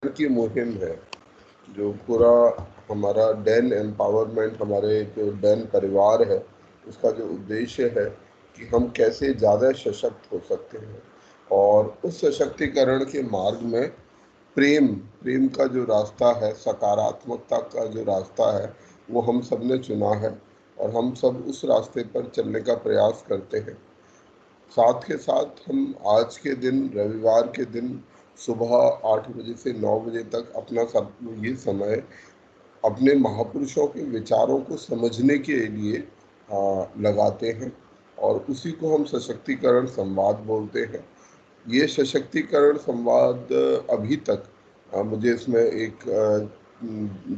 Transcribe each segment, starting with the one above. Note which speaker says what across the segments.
Speaker 1: की मुहिम है, जो पूरा हमारा डैन एम्पावरमेंट, हमारे जो डैन परिवार है, उसका जो उद्देश्य है कि हम कैसे ज़्यादा सशक्त हो सकते हैं, और उस सशक्तिकरण के मार्ग में प्रेम प्रेम का जो रास्ता है, सकारात्मकता का जो रास्ता है, वो हम सब ने चुना है, और हम सब उस रास्ते पर चलने का प्रयास करते हैं। साथ के साथ हम आज के दिन, रविवार के दिन, सुबह 8 बजे से 9 बजे तक अपना सब ये समय अपने महापुरुषों के विचारों को समझने के लिए लगाते हैं, और उसी को हम सशक्तिकरण संवाद बोलते हैं। ये सशक्तिकरण संवाद अभी तक मुझे इसमें एक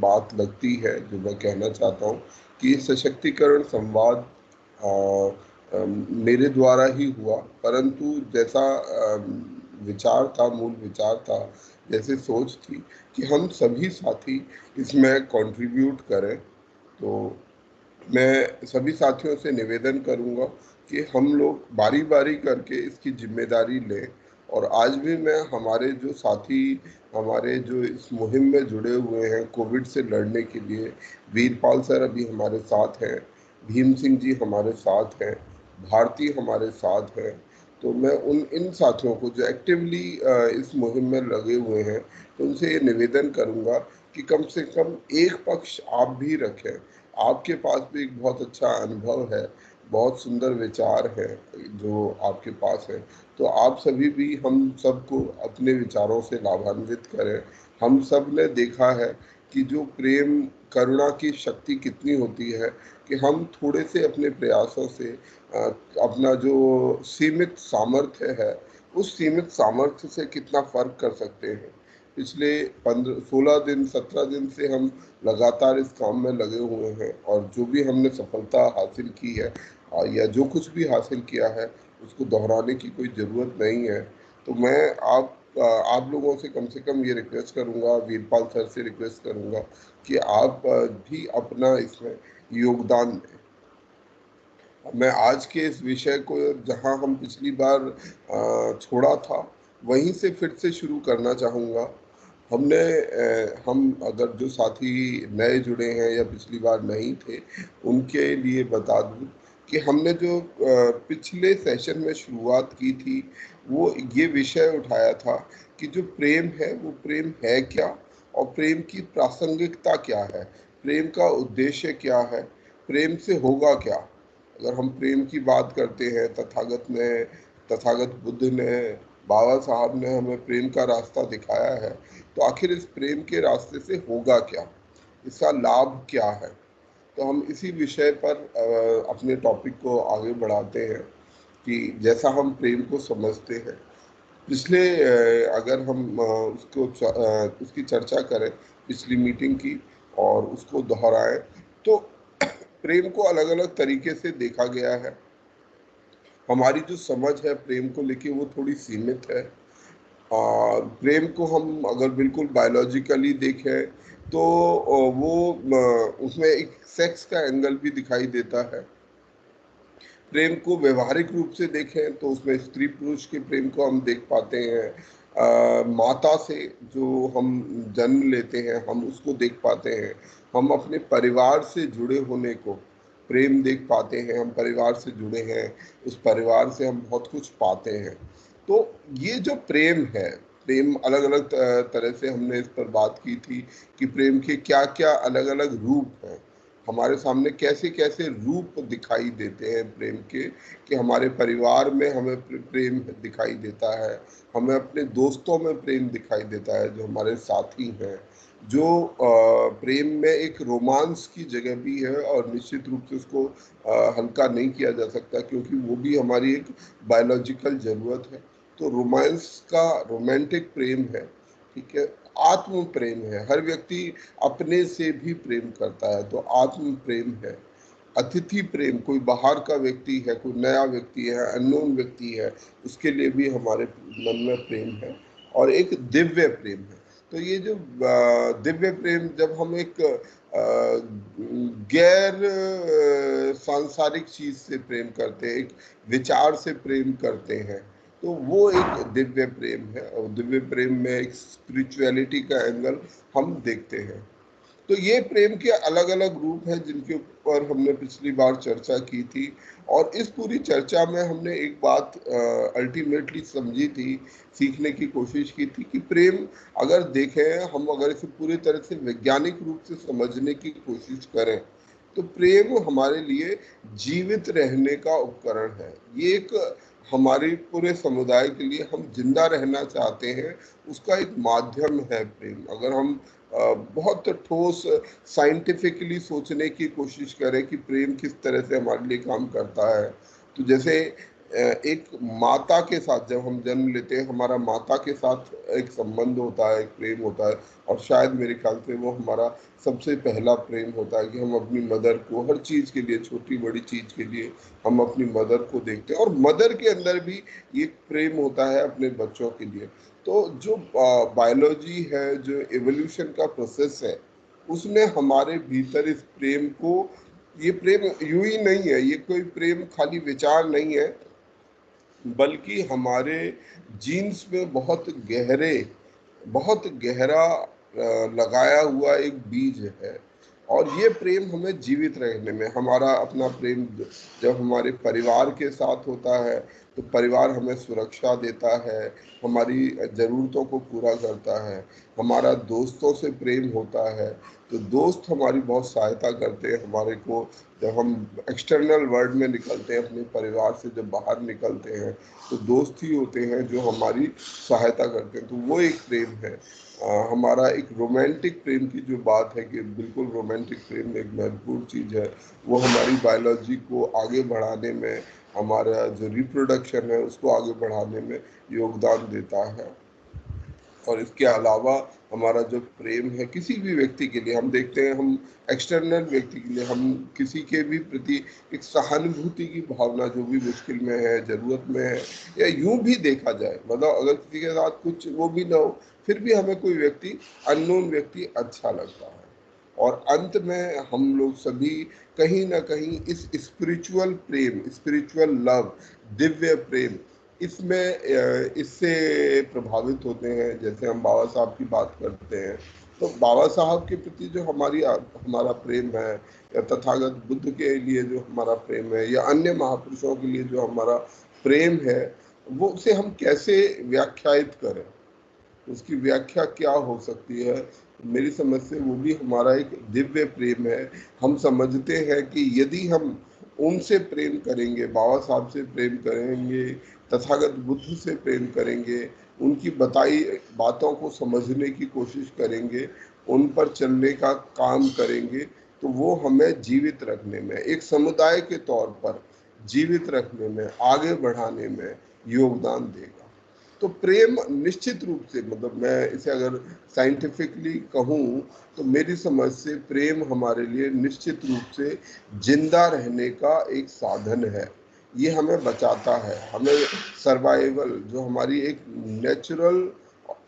Speaker 1: बात लगती है जो मैं कहना चाहता हूँ कि ये सशक्तिकरण संवाद मेरे द्वारा ही हुआ, परंतु जैसा विचार था, मूल विचार था, जैसे सोच थी कि हम सभी साथी इसमें कंट्रीब्यूट करें। तो मैं सभी साथियों से निवेदन करूंगा कि हम लोग बारी बारी करके इसकी जिम्मेदारी लें। और आज भी मैं हमारे जो साथी, हमारे जो इस मुहिम में जुड़े हुए हैं कोविड से लड़ने के लिए, वीरपाल सर अभी हमारे साथ हैं, भीम सिंह जी हमारे साथ हैं, भारती हमारे साथ हैं। तो मैं उन इन साथियों को जो एक्टिवली इस मुहिम में लगे हुए हैं, तो उनसे ये निवेदन करूंगा कि कम से कम एक पक्ष आप भी रखें। आपके पास भी एक बहुत अच्छा अनुभव है, बहुत सुंदर विचार है जो आपके पास है, तो आप सभी भी हम सबको अपने विचारों से लाभान्वित करें। हम सब ने देखा है कि जो प्रेम करुणा की शक्ति कितनी होती है, कि हम थोड़े से अपने प्रयासों से अपना जो सीमित सामर्थ्य है, उस सीमित सामर्थ्य से कितना फर्क कर सकते हैं। पिछले 15 16 दिन 17 दिन से हम लगातार इस काम में लगे हुए हैं, और जो भी हमने सफलता हासिल की है या जो कुछ भी हासिल किया है, उसको दोहराने की कोई ज़रूरत नहीं है। तो मैं आप लोगों से कम ये रिक्वेस्ट करूंगा, वीरपाल सर से रिक्वेस्ट करूंगा कि आप भी अपना इसमें योगदान दें। मैं आज के इस विषय को जहां हम पिछली बार छोड़ा था, वहीं से फिर से शुरू करना चाहूँगा। हम अगर जो साथी नए जुड़े हैं या पिछली बार नहीं थे, उनके लिए बता दूं कि हमने जो पिछले सेशन में शुरुआत की थी, वो ये विषय उठाया था कि जो प्रेम है, वो प्रेम है क्या, और प्रेम की प्रासंगिकता क्या है, प्रेम का उद्देश्य क्या है, प्रेम से होगा क्या। अगर हम प्रेम की बात करते हैं, तथागत बुद्ध ने, बाबा साहब ने हमें प्रेम का रास्ता दिखाया है, तो आखिर इस प्रेम के रास्ते से होगा क्या, इसका लाभ क्या है। तो हम इसी विषय पर अपने टॉपिक को आगे बढ़ाते हैं कि जैसा हम प्रेम को समझते हैं। पिछले अगर हम उसकी चर्चा करें, पिछली मीटिंग की, और उसको दोहराएं, तो प्रेम को अलग अलग तरीके से देखा गया है। हमारी जो समझ है प्रेम को लेके, वो थोड़ी सीमित है। प्रेम को हम अगर बिल्कुल बायोलॉजिकली देखें, तो उसमें एक सेक्स का एंगल भी दिखाई देता है। प्रेम को व्यवहारिक रूप से देखें तो उसमें स्त्री पुरुष के प्रेम को हम देख पाते हैं। माता से जो हम जन्म लेते हैं, हम उसको देख पाते हैं। हम अपने परिवार से जुड़े होने को प्रेम देख पाते हैं, हम परिवार से जुड़े हैं, उस परिवार से हम बहुत कुछ पाते हैं। तो ये जो प्रेम है, प्रेम अलग अलग तरह से हमने इस पर बात की थी कि प्रेम के क्या क्या अलग अलग रूप हैं, हमारे सामने कैसे कैसे रूप दिखाई देते हैं प्रेम के, कि हमारे परिवार में हमें प्रेम दिखाई देता है, हमें अपने दोस्तों में प्रेम दिखाई देता है जो हमारे साथी हैं, जो प्रेम में एक रोमांस की जगह भी है, और निश्चित रूप से उसको हल्का नहीं किया जा सकता, क्योंकि वो भी हमारी एक बायोलॉजिकल ज़रूरत है। तो रोमांस का रोमांटिक प्रेम है, ठीक है। आत्म प्रेम है, हर व्यक्ति अपने से भी प्रेम करता है, तो आत्म प्रेम है। अतिथि प्रेम, कोई बाहर का व्यक्ति है, कोई नया व्यक्ति है, अननोन व्यक्ति है, उसके लिए भी हमारे मन में प्रेम है। और एक दिव्य प्रेम है। तो ये जो दिव्य प्रेम, जब हम एक गैर सांसारिक चीज से प्रेम करते हैं, एक विचार से प्रेम करते हैं, तो वो एक दिव्य प्रेम है, और दिव्य प्रेम में एक स्पिरिचुअलिटी का एंगल हम देखते हैं। तो ये प्रेम के अलग अलग रूप हैं जिनके ऊपर हमने पिछली बार चर्चा की थी, और इस पूरी चर्चा में हमने एक बात अल्टीमेटली समझी थी, सीखने की कोशिश की थी कि प्रेम अगर देखें, हम अगर इसे पूरी तरह से वैज्ञानिक रूप से समझने की कोशिश करें, तो प्रेम हमारे लिए जीवित रहने का उपकरण है। ये एक हमारे पूरे समुदाय के लिए, हम जिंदा रहना चाहते हैं उसका एक माध्यम है प्रेम। अगर हम बहुत ठोस साइंटिफिकली सोचने की कोशिश करें कि प्रेम किस तरह से हमारे लिए काम करता है, तो जैसे एक माता के साथ जब हम जन्म लेते हैं, हमारा माता के साथ एक संबंध होता है, एक प्रेम होता है, और शायद मेरे ख्याल से वो हमारा सबसे पहला प्रेम होता है कि हम अपनी मदर को हर चीज़ के लिए, छोटी बड़ी चीज़ के लिए हम अपनी मदर को देखते हैं, और मदर के अंदर भी ये प्रेम होता है अपने बच्चों के लिए। तो जो बायोलॉजी है, जो एवोल्यूशन का प्रोसेस है, उसने हमारे भीतर इस प्रेम को, ये प्रेम यूं ही नहीं है, ये कोई प्रेम खाली विचार नहीं है, बल्कि हमारे जीन्स में बहुत गहरा लगाया हुआ एक बीज है। और ये प्रेम हमें जीवित रहने में, हमारा अपना प्रेम जब हमारे परिवार के साथ होता है, तो परिवार हमें सुरक्षा देता है, हमारी ज़रूरतों को पूरा करता है। हमारा दोस्तों से प्रेम होता है, तो दोस्त हमारी बहुत सहायता करते हैं हमारे को, जब हम एक्सटर्नल वर्ल्ड में निकलते हैं, अपने परिवार से जब बाहर निकलते हैं, तो दोस्त ही होते हैं जो हमारी सहायता करते हैं। तो वो एक प्रेम है। हमारा एक रोमांटिक प्रेम की जो बात है कि बिल्कुल रोमांटिक प्रेम एक महत्वपूर्ण चीज़ है, वो हमारी बायोलॉजी को आगे बढ़ाने में, हमारा जो रिप्रोडक्शन है उसको आगे बढ़ाने में योगदान देता है। और इसके अलावा हमारा जो प्रेम है किसी भी व्यक्ति के लिए, हम देखते हैं, हम एक्सटर्नल व्यक्ति के लिए, हम किसी के भी प्रति एक सहानुभूति की भावना, जो भी मुश्किल में है, ज़रूरत में है, या यूं भी देखा जाए, मतलब अगर किसी के साथ कुछ वो भी ना हो, फिर भी हमें कोई व्यक्ति, अननोन व्यक्ति अच्छा लगता है। और अंत में हम लोग सभी कहीं ना कहीं इस स्पिरिचुअल प्रेम, स्पिरिचुअल लव, दिव्य प्रेम, इसमें इससे प्रभावित होते हैं। जैसे हम बाबा साहब की बात करते हैं, तो बाबा साहब के प्रति जो हमारा प्रेम है, या तथागत बुद्ध के लिए जो हमारा प्रेम है, या अन्य महापुरुषों के लिए जो हमारा प्रेम है, वो उसे हम कैसे व्याख्यायित करें, उसकी व्याख्या क्या हो सकती है? मेरी समझ से वो भी हमारा एक दिव्य प्रेम है। हम समझते हैं कि यदि हम उनसे प्रेम करेंगे, बाबा साहब से प्रेम करेंगे, तथागत बुद्ध से प्रेम करेंगे, उनकी बताई बातों को समझने की कोशिश करेंगे, उन पर चलने का काम करेंगे, तो वो हमें जीवित रखने में, एक समुदाय के तौर पर जीवित रखने में, आगे बढ़ाने में योगदान देगा। तो प्रेम निश्चित रूप से, मतलब मैं इसे अगर साइंटिफिकली कहूँ, तो मेरी समझ से प्रेम हमारे लिए निश्चित रूप से जिंदा रहने का एक साधन है। ये हमें बचाता है, हमें सर्वाइवल, जो हमारी एक नेचुरल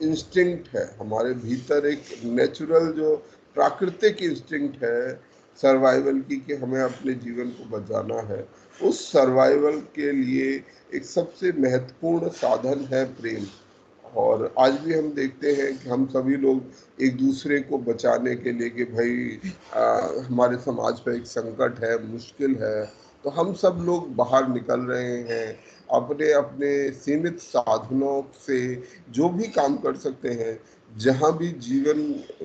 Speaker 1: इंस्टिंक्ट है, हमारे भीतर एक नेचुरल जो प्राकृतिक इंस्टिंक्ट है सर्वाइवल की, कि हमें अपने जीवन को बचाना है, उस सर्वाइवल के लिए एक सबसे महत्वपूर्ण साधन है प्रेम। और आज भी हम देखते हैं कि हम सभी लोग एक दूसरे को बचाने के लिए, कि भाई हमारे समाज पे एक संकट है, मुश्किल है, तो हम सब लोग बाहर निकल रहे हैं, अपने अपने सीमित साधनों से जो भी काम कर सकते हैं, जहाँ भी जीवन,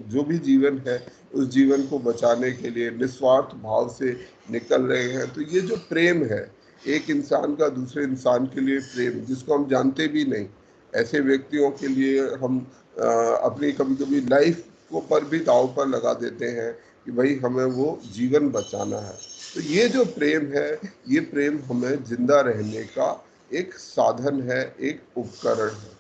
Speaker 1: जो भी जीवन है, उस जीवन को बचाने के लिए निस्वार्थ भाव से निकल रहे हैं। तो ये जो प्रेम है, एक इंसान का दूसरे इंसान के लिए प्रेम, जिसको हम जानते भी नहीं, ऐसे व्यक्तियों के लिए हम अपनी कभी कभी लाइफ को पर भी दांव पर लगा देते हैं कि भाई हमें वो जीवन बचाना है। तो ये जो प्रेम है, ये प्रेम हमें जिंदा रहने का एक साधन है, एक उपकरण है।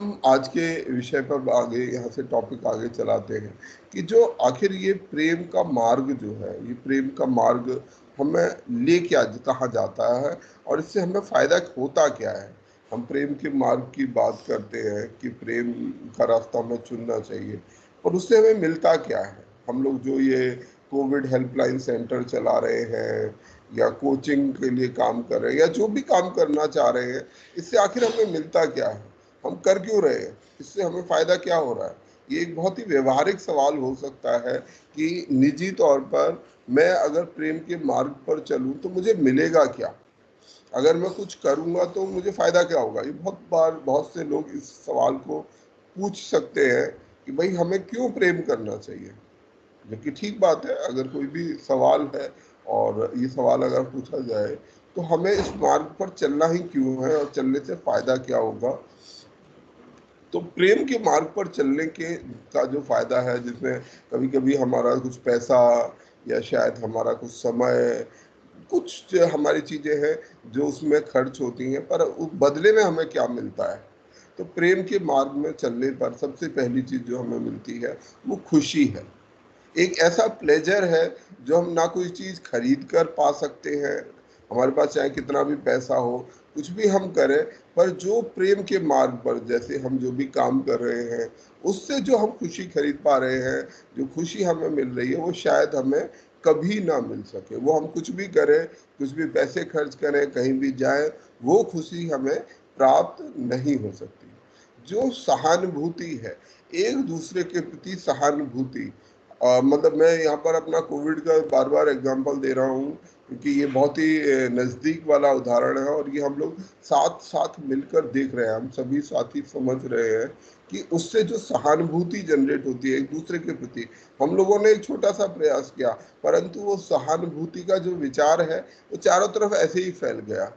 Speaker 1: हम आज के विषय पर आगे, यहाँ से टॉपिक आगे चलाते हैं कि जो आखिर ये प्रेम का मार्ग जो है, ये प्रेम का मार्ग हमें ले क्या, कहाँ जाता है, और इससे हमें फायदा होता क्या है। हम प्रेम के मार्ग की बात करते हैं कि प्रेम का रास्ता हमें चुनना चाहिए, और उससे हमें मिलता क्या है। हम लोग जो ये कोविड हेल्पलाइन सेंटर चला रहे हैं, या कोचिंग के लिए काम कर रहे हैं या जो भी काम करना चाह रहे हैं, इससे आखिर हमें मिलता क्या है, हम कर क्यों रहे हैं, इससे हमें फायदा क्या हो रहा है। ये एक बहुत ही व्यवहारिक सवाल हो सकता है कि निजी तौर पर मैं अगर प्रेम के मार्ग पर चलूं तो मुझे मिलेगा क्या, अगर मैं कुछ करूंगा तो मुझे फायदा क्या होगा। ये बहुत बार बहुत से लोग इस सवाल को पूछ सकते हैं कि भाई हमें क्यों प्रेम करना चाहिए। जबकि ठीक बात है, अगर कोई भी सवाल है और ये सवाल अगर पूछा जाए तो हमें इस मार्ग पर चलना ही क्यों है और चलने से फायदा क्या होगा। तो प्रेम के मार्ग पर चलने के का जो फायदा है, जिसमें कभी कभी हमारा कुछ पैसा या शायद हमारा कुछ समय, कुछ जो हमारी चीजें हैं जो उसमें खर्च होती हैं, पर उस बदले में हमें क्या मिलता है। तो प्रेम के मार्ग में चलने पर सबसे पहली चीज जो हमें मिलती है वो खुशी है। एक ऐसा प्लेजर है जो हम ना कोई चीज खरीद कर पा सकते हैं, हमारे पास चाहे कितना भी पैसा हो, कुछ भी हम करें, पर जो प्रेम के मार्ग पर जैसे हम जो भी काम कर रहे हैं उससे जो हम खुशी खरीद पा रहे हैं, जो खुशी हमें मिल रही है, वो शायद हमें कभी ना मिल सके। वो हम कुछ भी करें, कुछ भी पैसे खर्च करें, कहीं भी जाएं, वो खुशी हमें प्राप्त नहीं हो सकती। जो सहानुभूति है, एक दूसरे के प्रति सहानुभूति, मतलब मैं यहाँ पर अपना कोविड का बार बार एग्जांपल दे रहा हूँ क्योंकि ये बहुत ही नज़दीक वाला उदाहरण है और ये हम लोग साथ साथ मिलकर देख रहे हैं, हम सभी साथी समझ रहे हैं कि उससे जो सहानुभूति जनरेट होती है एक दूसरे के प्रति। हम लोगों ने एक छोटा सा प्रयास किया, परंतु वो सहानुभूति का जो विचार है वो चारों तरफ ऐसे ही फैल गया,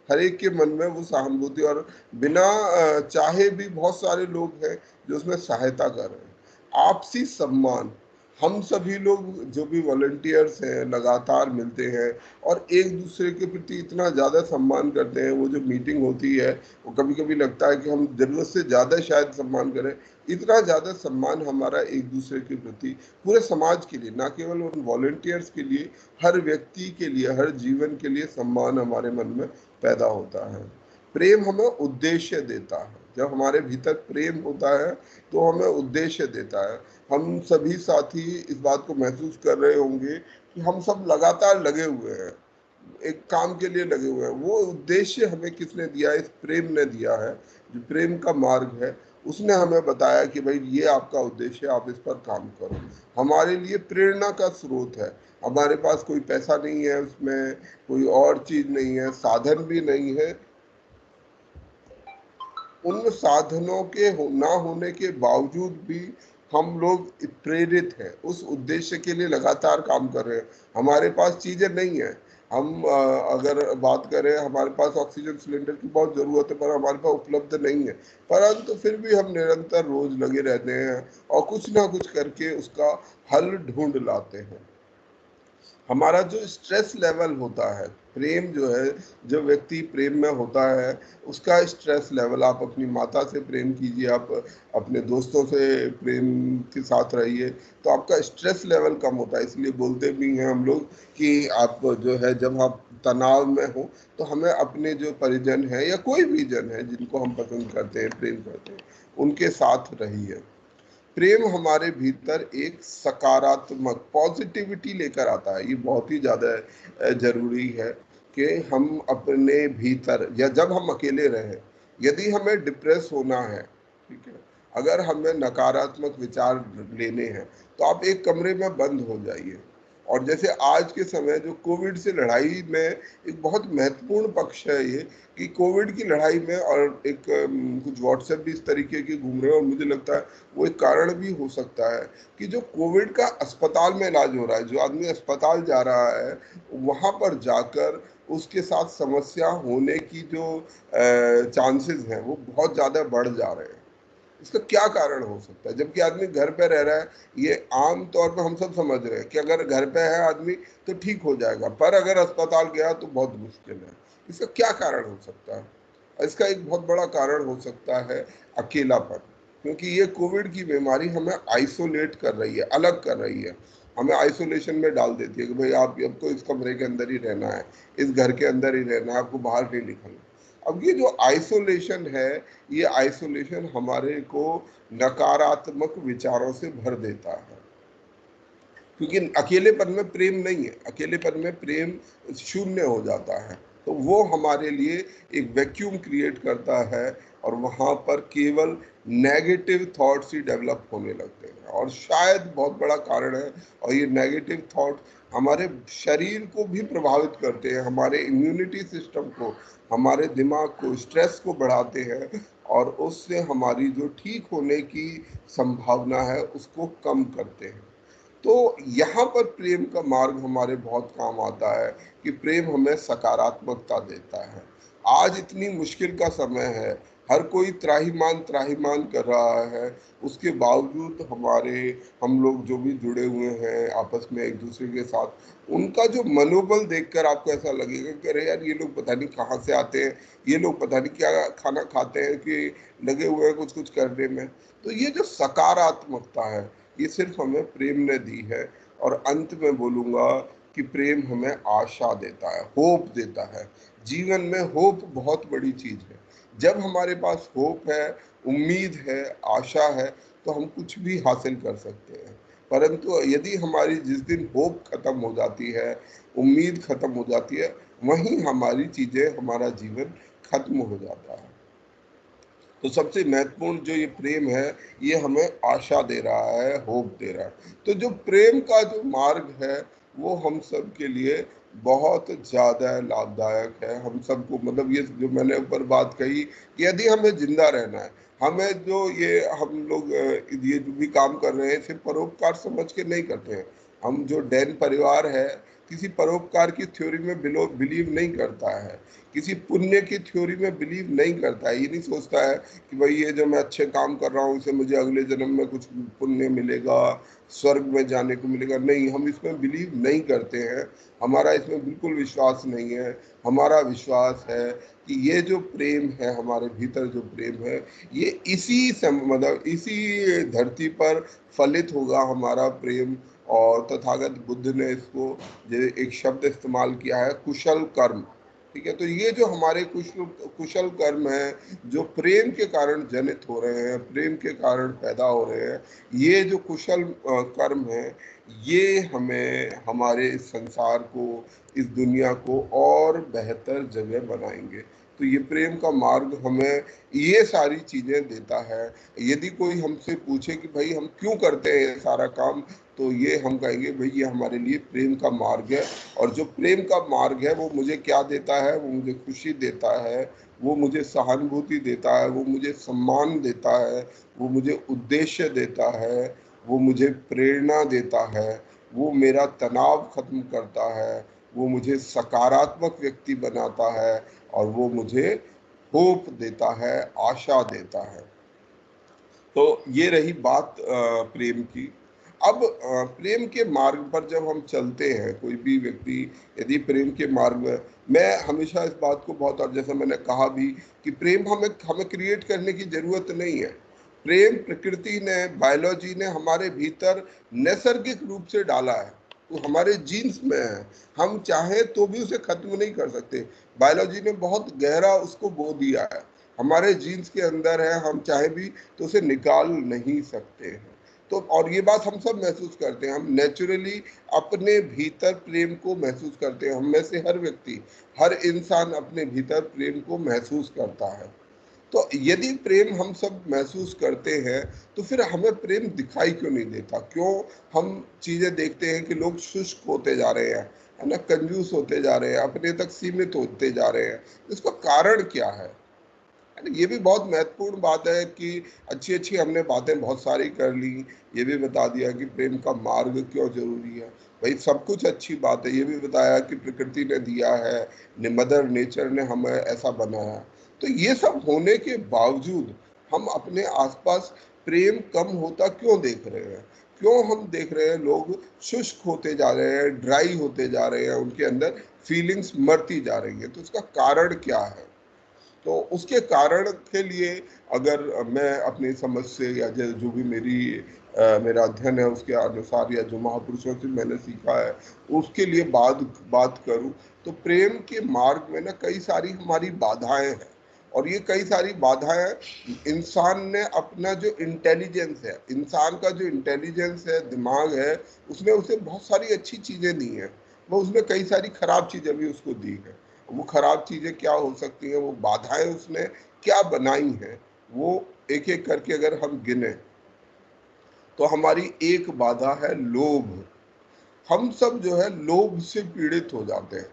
Speaker 1: हर एक के मन में वो सहानुभूति, और बिना चाहे भी बहुत सारे लोग हैं जो उसमें सहायता कर रहे हैं। आपसी सम्मान, हम सभी लोग जो भी वॉलंटियर्स हैं लगातार मिलते हैं और एक दूसरे के प्रति इतना ज़्यादा सम्मान करते हैं। वो जो मीटिंग होती है वो कभी कभी लगता है कि हम ज़रूरत से ज़्यादा शायद सम्मान करें। इतना ज़्यादा सम्मान हमारा एक दूसरे के प्रति, पूरे समाज के लिए, ना केवल उन वॉलंटियर्स के लिए, हर व्यक्ति के लिए, हर जीवन के लिए सम्मान हमारे मन में पैदा होता है। प्रेम हमें उद्देश्य देता है, जब हमारे भीतर प्रेम होता है तो हमें उद्देश्य देता है। हम सभी साथी इस बात को महसूस कर रहे होंगे कि हम सब लगातार लगे हुए हैं, एक काम के लिए लगे हुए हैं। वो उद्देश्य हमें किसने दिया, इस प्रेम ने दिया है। जो प्रेम का मार्ग है उसने हमें बताया कि भाई ये आपका उद्देश्य है, आप इस पर काम करो। हमारे लिए प्रेरणा का स्रोत है। हमारे पास कोई पैसा नहीं है, उसमें कोई और चीज नहीं है, साधन भी नहीं है। उन साधनों के ना होने के बावजूद भी हम लोग प्रेरित हैं, उस उद्देश्य के लिए लगातार काम कर रहे हैं। हमारे पास चीजें नहीं है, हम अगर बात करें, हमारे पास ऑक्सीजन सिलेंडर की बहुत जरूरत है पर हमारे पास उपलब्ध नहीं है, परंतु फिर भी हम निरंतर रोज लगे रहते हैं और कुछ ना कुछ करके उसका हल ढूंढ लाते हैं। हमारा जो स्ट्रेस लेवल होता है, प्रेम जो है, जो व्यक्ति प्रेम में होता है उसका स्ट्रेस लेवल, आप अपनी माता से प्रेम कीजिए, आप अपने दोस्तों से प्रेम के साथ रहिए, तो आपका स्ट्रेस लेवल कम होता है। इसलिए बोलते भी हैं हम लोग कि आप जो है जब आप तनाव में हो तो हमें अपने जो परिजन हैं या कोई भी जन है जिनको हम पसंद करते हैं, प्रेम करते हैं, उनके साथ रहिए। प्रेम हमारे भीतर एक सकारात्मक पॉजिटिविटी लेकर आता है। ये बहुत ही ज़्यादा जरूरी है कि हम अपने भीतर, या जब हम अकेले रहें, यदि हमें डिप्रेस होना है, ठीक है, अगर हमें नकारात्मक विचार लेने हैं तो आप एक कमरे में बंद हो जाइए। और जैसे आज के समय जो कोविड से लड़ाई में एक बहुत महत्वपूर्ण पक्ष है ये, कि कोविड की लड़ाई में, और एक कुछ व्हाट्सएप भी इस तरीके के घूम रहे हैं और मुझे लगता है वो एक कारण भी हो सकता है कि जो कोविड का अस्पताल में इलाज हो रहा है, जो आदमी अस्पताल जा रहा है, वहां पर जाकर उसके साथ समस्या होने की जो चांसेस हैं वो बहुत ज़्यादा बढ़ जा रहे हैं। इसका क्या कारण हो सकता है, जबकि आदमी घर पे रह रहा है। ये आम तौर पर हम सब समझ रहे हैं कि अगर घर पे है आदमी तो ठीक हो जाएगा, पर अगर अस्पताल गया तो बहुत मुश्किल है। इसका क्या कारण हो सकता है? इसका एक बहुत बड़ा कारण हो सकता है अकेलापन, क्योंकि ये कोविड की बीमारी हमें आइसोलेट कर रही है, अलग कर रही है, हमें आइसोलेशन में डाल देती है कि भाई आप आपको इस कमरे के अंदर ही रहना है, इस घर के अंदर ही रहना है, आपको बाहर नहीं निकलना। अब ये जो आइसोलेशन है, ये आइसोलेशन हमारे को नकारात्मक विचारों से भर देता है, क्योंकि अकेलेपन में प्रेम नहीं है, अकेलेपन में प्रेम शून्य हो जाता है। तो वो हमारे लिए एक वैक्यूम क्रिएट करता है और वहाँ पर केवल नेगेटिव थॉट्स ही डेवलप होने लगते हैं, और शायद बहुत बड़ा कारण है। और ये नेगेटिव थॉट हमारे शरीर को भी प्रभावित करते हैं, हमारे इम्यूनिटी सिस्टम को, हमारे दिमाग को, स्ट्रेस को बढ़ाते हैं, और उससे हमारी जो ठीक होने की संभावना है उसको कम करते हैं। तो यहाँ पर प्रेम का मार्ग हमारे बहुत काम आता है कि प्रेम हमें सकारात्मकता देता है। आज इतनी मुश्किल का समय है, हर कोई त्राहिमाम त्राहिमाम कर रहा है, उसके बावजूद हमारे हम लोग जो भी जुड़े हुए हैं आपस में एक दूसरे के साथ, उनका जो मनोबल देखकर आपको ऐसा लगेगा कि अरे यार, ये लोग पता नहीं कहाँ से आते हैं, ये लोग पता नहीं क्या खाना खाते हैं कि लगे हुए हैं कुछ कुछ करने में। तो ये जो सकारात्मकता है, ये सिर्फ हमें प्रेम ने दी है। और अंत में बोलूँगा कि प्रेम हमें आशा देता है, होप देता है। जीवन में होप बहुत बड़ी चीज़ है। जब हमारे पास होप है, उम्मीद है, आशा है, तो हम कुछ भी हासिल कर सकते हैं। परंतु यदि हमारी जिस दिन होप खत्म हो जाती है, उम्मीद खत्म हो जाती है, वहीं हमारी चीज़ें, हमारा जीवन खत्म हो जाता है। तो सबसे महत्वपूर्ण जो ये प्रेम है, ये हमें आशा दे रहा है, होप दे रहा है। तो जो प्रेम का जो मार्ग है, वो हम सब के लिए बहुत ज़्यादा लाभदायक है। हम सबको, मतलब ये जो मैंने ऊपर बात कही कि यदि हमें ज़िंदा रहना है, हमें जो ये हम लोग ये जो भी काम कर रहे हैं, सिर्फ परोपकार समझ के नहीं करते हैं। हम जो डैन परिवार है, किसी परोपकार की थ्योरी में बिलीव नहीं करता है, किसी पुण्य की थ्योरी में बिलीव नहीं करता है। ये नहीं सोचता है कि भाई ये जो मैं अच्छे काम कर रहा हूँ, इससे मुझे अगले जन्म में कुछ पुण्य मिलेगा, स्वर्ग में जाने को मिलेगा। नहीं, हम इसमें बिलीव नहीं करते हैं, हमारा इसमें बिल्कुल विश्वास नहीं है। हमारा विश्वास है कि ये जो प्रेम है, हमारे भीतर जो प्रेम है, ये मतलब इसी धरती पर फलित होगा हमारा प्रेम। और तथागत बुद्ध ने इसको एक शब्द इस्तेमाल किया है, कुशल कर्म। ठीक है, तो ये जो हमारे कुशल कुशल कर्म है, जो प्रेम के कारण जनित हो रहे हैं, प्रेम के कारण पैदा हो रहे हैं, ये जो कुशल कर्म है, ये हमें हमारे इस संसार को, इस दुनिया को और बेहतर जगह बनाएंगे। तो ये प्रेम का मार्ग हमें ये सारी चीज़ें देता है। यदि कोई हमसे पूछे कि भाई हम क्यों करते हैं ये सारा काम, तो ये हम कहेंगे भाई ये हमारे लिए प्रेम का मार्ग है। और जो प्रेम का मार्ग है वो मुझे क्या देता है? वो मुझे खुशी देता है, वो मुझे सहानुभूति देता है, वो मुझे सम्मान देता है, वो मुझे उद्देश्य देता है, वो मुझे प्रेरणा देता है, वो मेरा तनाव खत्म करता है, वो मुझे सकारात्मक व्यक्ति बनाता है, और वो मुझे होप देता है, आशा देता है। तो ये रही बात प्रेम की। अब प्रेम के मार्ग पर जब हम चलते हैं, कोई भी व्यक्ति यदि प्रेम के मार्ग में, मैं हमेशा इस बात को बहुत, और जैसा मैंने कहा भी कि प्रेम हमें हमें क्रिएट करने की जरूरत नहीं है। प्रेम प्रकृति ने, बायोलॉजी ने हमारे भीतर नैसर्गिक रूप से डाला है, तो हमारे जीन्स में है। हम चाहे तो भी उसे खत्म नहीं कर सकते। बायोलॉजी ने बहुत गहरा उसको बो दिया है, हमारे जीन्स के अंदर है, हम चाहे भी तो उसे निकाल नहीं सकते हैं। तो और ये बात हम सब महसूस करते हैं, हम नेचुरली अपने भीतर प्रेम को महसूस करते हैं। हम में से हर व्यक्ति, हर इंसान अपने भीतर प्रेम को महसूस करता है। तो यदि प्रेम हम सब महसूस करते हैं, तो फिर हमें प्रेम दिखाई क्यों नहीं देता? क्यों हम चीज़ें देखते हैं कि लोग शुष्क होते जा रहे हैं, है ना, कंजूस होते जा रहे हैं, अपने तक सीमित होते जा रहे हैं? इसका कारण क्या है? है ना? ये भी बहुत महत्वपूर्ण बात है कि अच्छी-अच्छी हमने बातें बहुत सारी कर ली, ये भी बता दिया कि प्रेम का मार्ग क्यों ज़रूरी है। भई सब कुछ अच्छी बात है, ये भी बताया कि प्रकृति ने दिया है, मदर नेचर ने हमें ऐसा बनाया। तो ये सब होने के बावजूद हम अपने आस-पास प्रेम कम होता क्यों देख रहे हैं? क्यों हम देख रहे हैं लोग शुष्क होते जा रहे हैं, ड्राई होते जा रहे हैं, उनके अंदर फीलिंग्स मरती जा रही हैं। तो उसका कारण क्या है? तो उसके कारण के लिए अगर मैं अपनी समझ से या जो भी मेरा अध्ययन है उसके अनुसार, या जो महापुरुषों से मैंने सीखा है उसके लिए बात बात करूं, तो प्रेम के मार्ग में ना कई सारी हमारी बाधाएं हैं। और ये कई सारी बाधाएं इंसान ने अपना जो इंटेलिजेंस है, इंसान का जो इंटेलिजेंस है, दिमाग है, उसने उसे बहुत सारी अच्छी चीजें दी हैं, वो उसने कई सारी खराब चीजें भी उसको दी हैं। वो खराब चीजें क्या हो सकती हैं, वो बाधाएं उसने क्या बनाई हैं, वो एक एक करके अगर हम गिने तो हमारी एक बाधा है लोभ। हम सब जो है लोभ से पीड़ित हो जाते हैं।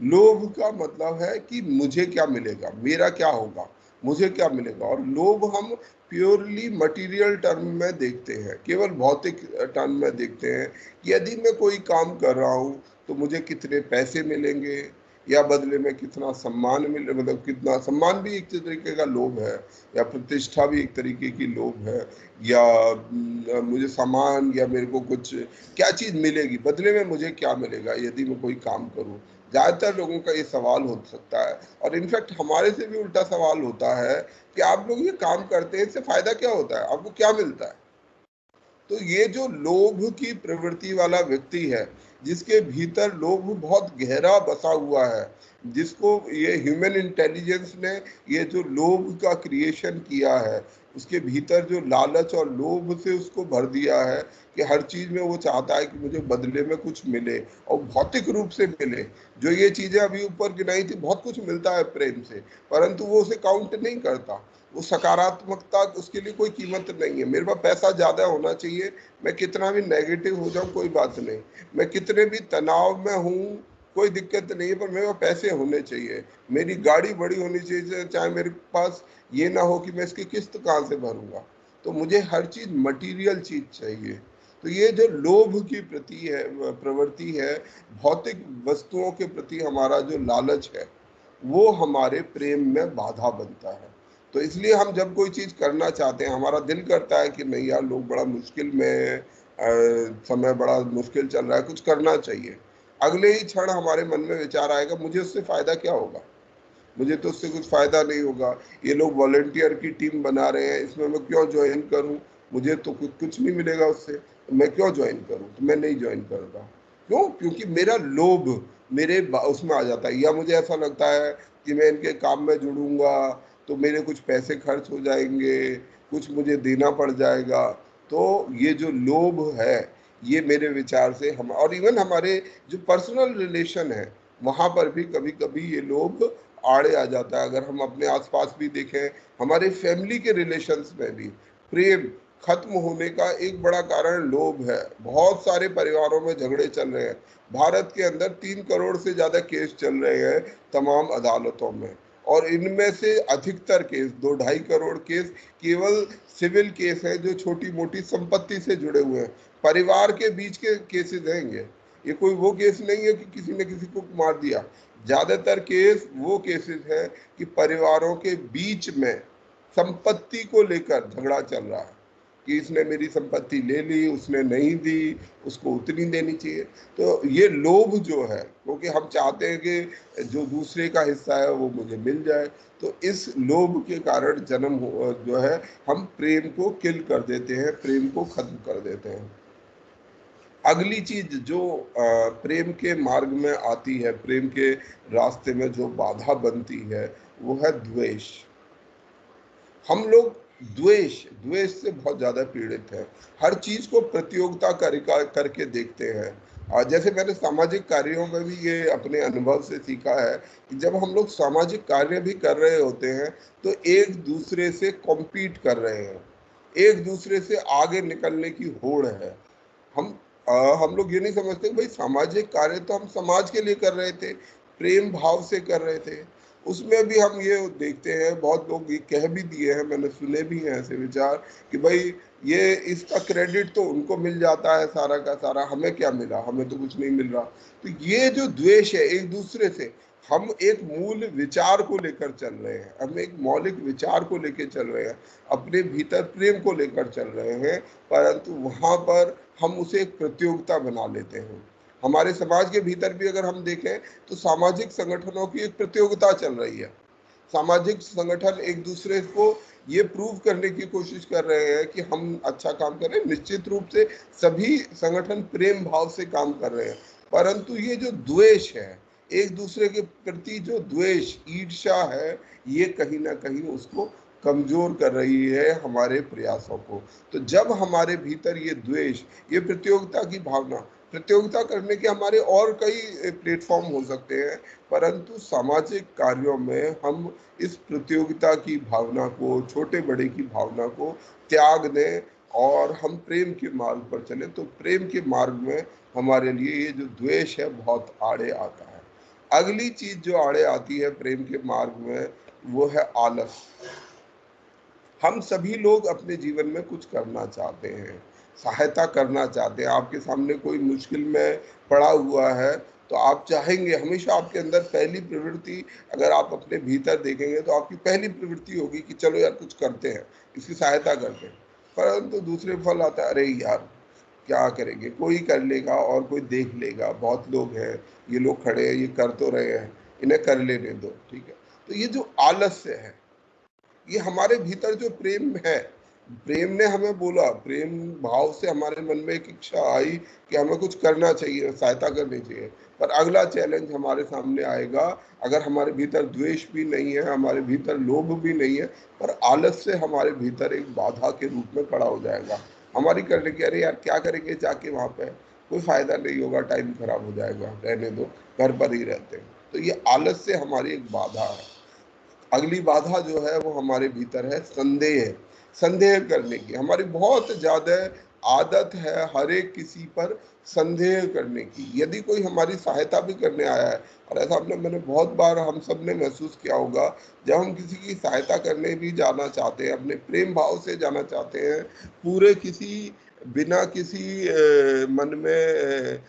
Speaker 1: लोभ का मतलब है कि मुझे क्या मिलेगा, मेरा क्या होगा, मुझे क्या मिलेगा। और लोभ हम प्योरली मटेरियल टर्म में देखते हैं, केवल भौतिक टर्म में देखते हैं कि यदि मैं कोई काम कर रहा हूँ तो मुझे कितने पैसे मिलेंगे, या बदले में कितना सम्मान मिले, मतलब कितना सम्मान भी एक तरीके का लोभ है, या प्रतिष्ठा भी एक तरीके की लोभ है, या मुझे सामान या मेरे को कुछ क्या चीज़ मिलेगी, बदले में मुझे क्या मिलेगा यदि मैं कोई काम करूँ। ज़्यादातर लोगों का ये सवाल हो सकता है, और इनफैक्ट हमारे से भी उल्टा सवाल होता है कि आप लोग ये काम करते हैं, इससे फायदा क्या होता है, आपको क्या मिलता है। तो ये जो लोभ की प्रवृत्ति वाला व्यक्ति है, जिसके भीतर लोभ बहुत गहरा बसा हुआ है, जिसको ये ह्यूमन इंटेलिजेंस ने ये जो लोभ का क्रिएशन किया है, उसके भीतर जो लालच और लोभ से उसको भर दिया है कि हर चीज में वो चाहता है कि मुझे बदले में कुछ मिले, और भौतिक रूप से मिले। जो ये चीजें अभी ऊपर गिनाई थी, बहुत कुछ मिलता है प्रेम से, परंतु वो उसे काउंट नहीं करता। वो सकारात्मकता, उसके लिए कोई कीमत नहीं है। मेरे पास पैसा ज़्यादा होना चाहिए, मैं कितना भी नेगेटिव हो जाऊं कोई बात नहीं, मैं कितने भी तनाव में हूं कोई दिक्कत नहीं है, पर मेरे पास पैसे होने चाहिए, मेरी गाड़ी बड़ी होनी चाहिए, चाहे मेरे पास ये ना हो कि मैं इसकी किस्त कहाँ से भरूंगा। तो मुझे हर चीज़ मटीरियल चीज़ चाहिए। तो ये जो लोभ की प्रति है, प्रवृत्ति है, भौतिक वस्तुओं के प्रति हमारा जो लालच है, वो हमारे प्रेम में बाधा बनता है। तो इसलिए हम जब कोई चीज़ करना चाहते हैं, हमारा दिल करता है कि नहीं यार, लोग बड़ा मुश्किल में है, समय बड़ा मुश्किल चल रहा है, कुछ करना चाहिए। अगले ही क्षण हमारे मन में विचार आएगा, मुझे उससे फ़ायदा क्या होगा, मुझे तो उससे कुछ फ़ायदा नहीं होगा, ये लोग वॉलंटियर की टीम बना रहे हैं, इसमें मैं क्यों ज्वाइन करूं, मुझे तो कुछ नहीं मिलेगा उससे, तो मैं क्यों ज्वाइन करूं, तो मैं नहीं ज्वाइन करूँगा। क्यों? क्योंकि मेरा लोभ उसमें आ जाता है, या मुझे ऐसा लगता है कि मैं इनके काम में जुड़ूंगा तो मेरे कुछ पैसे खर्च हो जाएंगे, कुछ मुझे देना पड़ जाएगा। तो ये जो लोभ है, ये मेरे विचार से हम, और इवन हमारे जो पर्सनल रिलेशन है, वहाँ पर भी कभी कभी ये लोभ आड़े आ जाता है। अगर हम अपने आसपास भी देखें, हमारे फैमिली के रिलेशंस में भी प्रेम खत्म होने का एक बड़ा कारण लोभ है। बहुत सारे परिवारों में झगड़े चल रहे हैं। भारत के अंदर 3 करोड़ से ज्यादा केस चल रहे हैं तमाम अदालतों में, और इनमें से अधिकतर केस, 2-2.5 करोड़ केस केवल सिविल केस है, जो छोटी मोटी संपत्ति से जुड़े हुए हैं, परिवार के बीच के केसेस हैं। ये कोई वो केस नहीं है कि किसी ने किसी को मार दिया। ज्यादातर केस वो केसेस है कि परिवारों के बीच में संपत्ति को लेकर झगड़ा चल रहा है, कि इसने मेरी संपत्ति ले ली, उसने नहीं दी, उसको उतनी देनी चाहिए। तो ये लोभ जो है, क्योंकि हम चाहते हैं कि जो दूसरे का हिस्सा है वो मुझे मिल जाए, तो इस लोभ के कारण जो है, हम प्रेम को किल कर देते हैं, प्रेम को खत्म कर देते हैं। अगली चीज जो प्रेम के मार्ग में आती है, प्रेम के रास्ते में जो बाधा बनती है, वो है द्वेष। हम लोग द्वेष द्वेष से बहुत ज्यादा पीड़ित हैं। हर चीज को प्रतियोगिता करके देखते हैं। और जैसे मैंने सामाजिक कार्यों में भी ये अपने अनुभव से सीखा है कि जब हम लोग सामाजिक कार्य भी कर रहे होते हैं, तो एक दूसरे से कॉम्पीट कर रहे हैं, एक दूसरे से आगे निकलने की होड़ है। हम हम लोग ये नहीं समझते कि भाई सामाजिक कार्य तो हम समाज के लिए कर रहे थे, प्रेम भाव से कर रहे थे। उसमें भी हम ये देखते हैं, बहुत लोग ये कह भी दिए हैं, मैंने सुने भी हैं ऐसे विचार कि भाई ये इसका क्रेडिट तो उनको मिल जाता है सारा का सारा, हमें क्या मिला, हमें तो कुछ नहीं मिल रहा। तो ये जो द्वेष है एक दूसरे से, हम एक मूल विचार को लेकर चल रहे हैं, हम एक मौलिक विचार को लेकर चल रहे हैं, अपने भीतर प्रेम को लेकर चल रहे हैं, परंतु वहां पर हम उसे एक प्रतियोगिता बना लेते हैं। हमारे समाज के भीतर भी अगर हम देखें तो सामाजिक संगठनों की एक प्रतियोगिता चल रही है। सामाजिक संगठन एक दूसरे को ये प्रूव करने की कोशिश कर रहे हैं कि हम अच्छा काम कर रहे हैं। निश्चित रूप से सभी संगठन प्रेम भाव से काम कर रहे हैं, परंतु ये जो द्वेष है, एक दूसरे के प्रति जो द्वेष, ईर्ष्या है, ये कहीं ना कहीं उसको कमजोर कर रही है हमारे प्रयासों को। तो जब हमारे भीतर ये द्वेष, ये प्रतियोगिता की भावना, प्रतियोगिता करने के हमारे और कई प्लेटफॉर्म हो सकते हैं, परंतु सामाजिक कार्यों में हम इस प्रतियोगिता की भावना को, छोटे बड़े की भावना को त्याग दें और हम प्रेम के मार्ग पर चलें, तो प्रेम के मार्ग में हमारे लिए ये जो द्वेष है बहुत आड़े आता है। अगली चीज जो आड़े आती है प्रेम के मार्ग में, वो है आलस। हम सभी लोग अपने जीवन में कुछ करना चाहते हैं, सहायता करना चाहते हैं। आपके सामने कोई मुश्किल में पड़ा हुआ है, तो आप चाहेंगे, हमेशा आपके अंदर पहली प्रवृत्ति, अगर आप अपने भीतर देखेंगे तो आपकी पहली प्रवृत्ति होगी कि चलो यार कुछ करते हैं, इसकी सहायता करते हैं। परंतु दूसरे फल आता है, अरे यार क्या करेंगे, कोई कर लेगा और कोई देख लेगा, बहुत लोग हैं, ये लोग खड़े हैं, ये कर तो रहे हैं, इन्हें कर लेने दो, ठीक है। तो ये जो आलस्य है, ये हमारे भीतर जो प्रेम है, प्रेम ने हमें बोला, प्रेम भाव से हमारे मन में एक इच्छा आई कि हमें कुछ करना चाहिए, सहायता करनी चाहिए। पर अगला चैलेंज हमारे सामने आएगा, अगर हमारे भीतर द्वेष भी नहीं है, हमारे भीतर लोभ भी नहीं है, पर आलस्य हमारे भीतर एक बाधा के रूप में खड़ा हो जाएगा हमारी करने की। अरे यार क्या करेंगे जाके वहां पे, कोई फायदा नहीं होगा, टाइम खराब हो जाएगा, रहने दो, घर पर ही रहते हैं। तो ये आलस्य हमारी एक बाधा है। अगली बाधा जो है वो हमारे भीतर है संदेह। संदेह करने की हमारी बहुत ज्यादा आदत है, हर एक किसी पर संदेह करने की। यदि कोई हमारी सहायता भी करने आया है, और ऐसा मैंने बहुत बार, हम सब ने महसूस किया होगा, जब हम किसी की सहायता करने भी जाना चाहते हैं, अपने प्रेम भाव से जाना चाहते हैं, पूरे किसी, बिना किसी मन में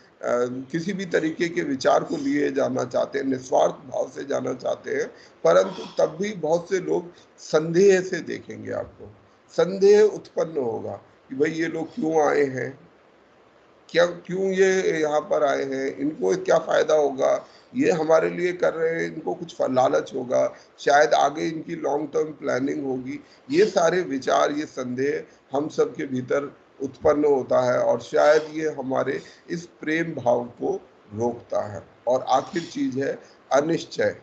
Speaker 1: किसी भी तरीके के विचार को लिए जाना चाहते हैं, निस्वार्थ भाव से जाना चाहते हैं, परंतु तब भी बहुत से लोग संदेह से देखेंगे आपको। संदेह उत्पन्न होगा कि भाई ये लोग क्यों आए हैं, क्या क्यों ये यहाँ पर आए हैं, इनको क्या फायदा होगा, ये हमारे लिए कर रहे हैं, इनको कुछ लालच होगा, शायद आगे इनकी लॉन्ग टर्म प्लानिंग होगी। ये सारे विचार, ये संदेह हम सब के भीतर उत्पन्न होता है, और शायद ये हमारे इस प्रेम भाव को रोकता है। और आखिर चीज है अनिश्चय।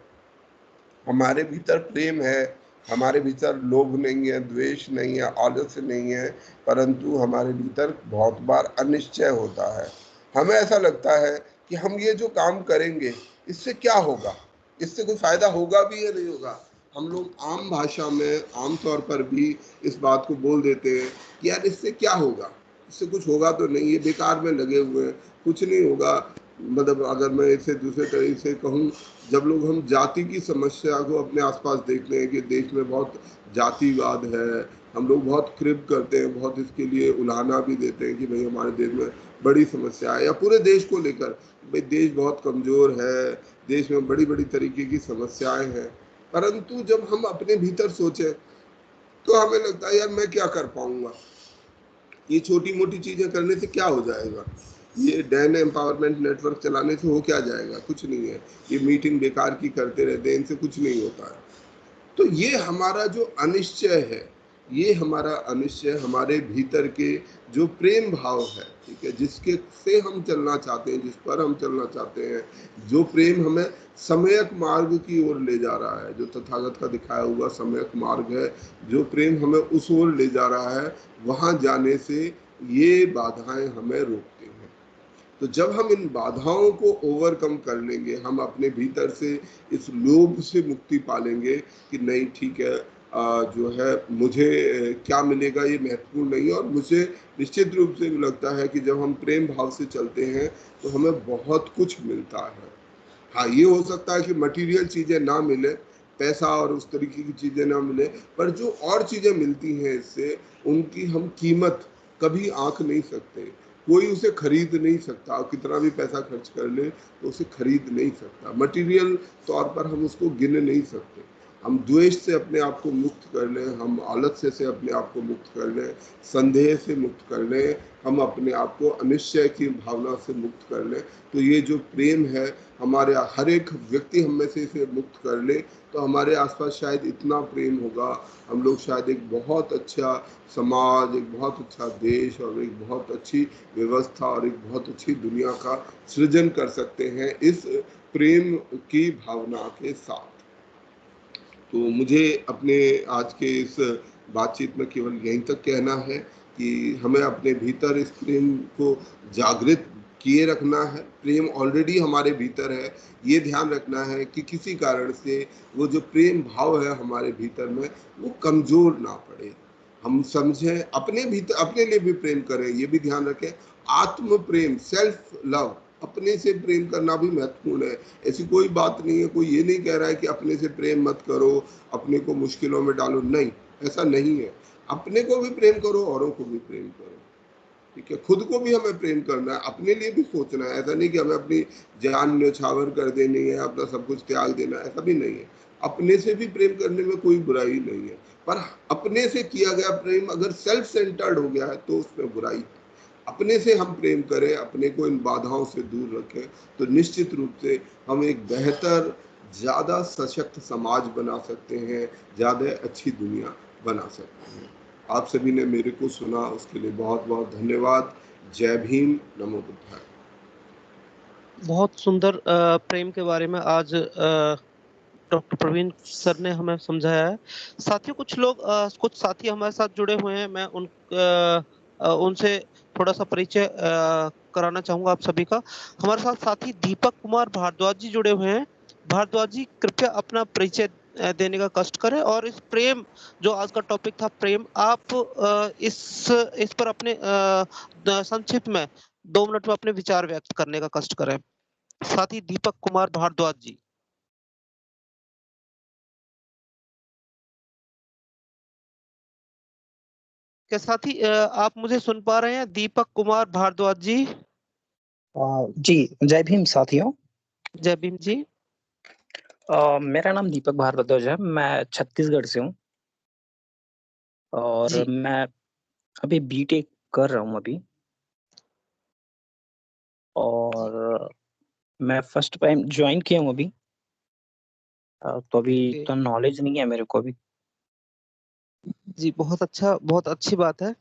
Speaker 1: हमारे भीतर प्रेम है, हमारे भीतर लोभ नहीं है, द्वेष नहीं है, आलस्य नहीं है, परंतु हमारे भीतर बहुत बार अनिश्चय होता है। हमें ऐसा लगता है कि हम ये जो काम करेंगे, इससे क्या होगा, इससे कोई फायदा होगा भी या नहीं होगा। हम लोग आम भाषा में आम तौर पर भी इस बात को बोल देते हैं कि यार इससे क्या होगा, इससे कुछ होगा तो नहीं, ये बेकार में लगे हुए हैं, कुछ नहीं होगा। मतलब अगर मैं इसे दूसरे तरीके से कहूँ, जब लोग, हम जाति की समस्या को अपने आसपास देखते हैं कि देश में बहुत जातिवाद है, हम लोग बहुत क्रिप करते हैं, बहुत इसके लिए उलाहना भी देते हैं कि भाई हमारे देश में बड़ी समस्या है, या पूरे देश को लेकर भाई देश बहुत कमजोर है, देश में बड़ी बड़ी तरीके की समस्याएं हैं। परंतु जब हम अपने भीतर सोचें, तो हमें लगता है यार मैं क्या कर पाऊंगा, ये छोटी मोटी चीजें करने से क्या हो जाएगा, ये डैन एम्पावरमेंट नेटवर्क चलाने से हो क्या जाएगा, कुछ नहीं है, ये मीटिंग बेकार की करते रहते हैं, इनसे कुछ नहीं होता है। तो ये हमारा जो अनिश्चय है, ये हमारा अनिश्चय हमारे भीतर के जो प्रेम भाव है, ठीक है, जिसके से हम चलना चाहते हैं, जिस पर हम चलना चाहते हैं, जो प्रेम हमें सम्यक मार्ग की ओर ले जा रहा है, जो तथागत का दिखाया हुआ सम्यक मार्ग है, जो प्रेम हमें उस ओर ले जा रहा है, वहां जाने से ये बाधाएं हमें रोकती हैं। तो जब हम इन बाधाओं को ओवरकम कर लेंगे, हम अपने भीतर से इस लोभ से मुक्ति पालेंगे कि नहीं ठीक है, जो है मुझे क्या मिलेगा ये महत्वपूर्ण नहीं है, और मुझे निश्चित रूप से लगता है कि जब हम प्रेम भाव से चलते हैं तो हमें बहुत कुछ मिलता है। हाँ, ये हो सकता है कि मटेरियल चीजें ना मिले, पैसा और उस तरीके की चीजें ना मिले, पर जो और चीजें मिलती हैं इससे, उनकी हम कीमत कभी आंक नहीं सकते। कोई उसे खरीद नहीं सकता, कितना भी पैसा खर्च कर ले तो उसे खरीद नहीं सकता, मटेरियल तौर पर हम उसको गिन नहीं सकते। हम द्वेष से अपने आप को मुक्त कर लें, हम आलस्य से अपने आप को मुक्त कर लें, संदेह से मुक्त कर लें, हम अपने आप को अनिश्चय की भावना से मुक्त कर लें, तो ये जो प्रेम है, हमारे हर एक व्यक्ति हम में से इसे मुक्त कर ले, तो हमारे आसपास शायद इतना प्रेम होगा, हम लोग शायद एक बहुत अच्छा समाज, एक बहुत अच्छा देश और एक बहुत अच्छी व्यवस्था और एक बहुत अच्छी दुनिया का सृजन कर सकते हैं, इस प्रेम की भावना के साथ। तो मुझे अपने आज के इस बातचीत में केवल यहीं तक कहना है कि हमें अपने भीतर इस प्रेम को जागृत किए रखना है। प्रेम ऑलरेडी हमारे भीतर है, ये ध्यान रखना है कि किसी कारण से वो जो प्रेम भाव है हमारे भीतर में वो कमजोर ना पड़े। हम समझें, अपने भीतर अपने लिए भी प्रेम करें, ये भी ध्यान रखें। आत्म प्रेम, सेल्फ लव, अपने से प्रेम करना भी महत्वपूर्ण है। ऐसी कोई बात नहीं है, कोई ये नहीं कह रहा है कि अपने से प्रेम मत करो, अपने को मुश्किलों में डालो, नहीं, ऐसा नहीं है। अपने को भी प्रेम करो, औरों को भी प्रेम करो, ठीक है। खुद को भी हमें प्रेम करना है, अपने लिए भी सोचना है। ऐसा नहीं कि हमें अपनी जान न्यौछावर कर देनी है, अपना सब कुछ त्याग देना है, ऐसा भी नहीं है। अपने से भी प्रेम करने में कोई बुराई नहीं है, पर अपने से किया गया प्रेम अगर सेल्फ सेंटर्ड हो गया है तो उसमें बुराई है। अपने से हम प्रेम करें, अपने को इन बाधाओं से दूर रखें, तो निश्चित रूप से हम एक बेहतर, ज़्यादा सशक्त समाज बना सकते हैं, ज़्यादा अच्छी दुनिया बना सकते हैं। आप सभी ने मेरे को सुना, उसके लिए बहुत बहुत धन्यवाद। जय भीम, नमो बुद्धाय।
Speaker 2: बहुत सुंदर प्रेम के बारे में आज डॉक्टर प्रवीण सर ने हमें समझाया है। साथियों, कुछ साथी हमारे साथ जुड़े हुए हैं, मैं उनसे थोड़ा सा परिचय कराना चाहूंगा आप सभी का। हमारे साथ साथी दीपक कुमार भारद्वाज जी जुड़े हुए हैं। भारद्वाज जी, कृपया अपना परिचय देने का कष्ट करें, और इस प्रेम, जो आज का टॉपिक था प्रेम, आप इस पर अपने संक्षिप्त में 2 मिनट में अपने विचार व्यक्त करने का कष्ट करें। साथी दीपक कुमार भारद्वाज जी। क्या साथी आप मुझे सुन पा रहे हैं? दीपक कुमार भारद्वाज जी।
Speaker 3: जी, जय भीम साथियों।
Speaker 2: जय भीम जी।
Speaker 3: मेरा नाम दीपक भारद्वाज है, मैं छत्तीसगढ़ से हूँ और
Speaker 2: जी।
Speaker 3: मैं अभी बीटेक कर रहा हूँ अभी, और मैं फर्स्ट टाइम ज्वाइन किया हूँ अभी, तो अभी तो नॉलेज नहीं है मेरे को अभी।
Speaker 2: जी, बहुत अच्छा, बहुत अच्छी बात है।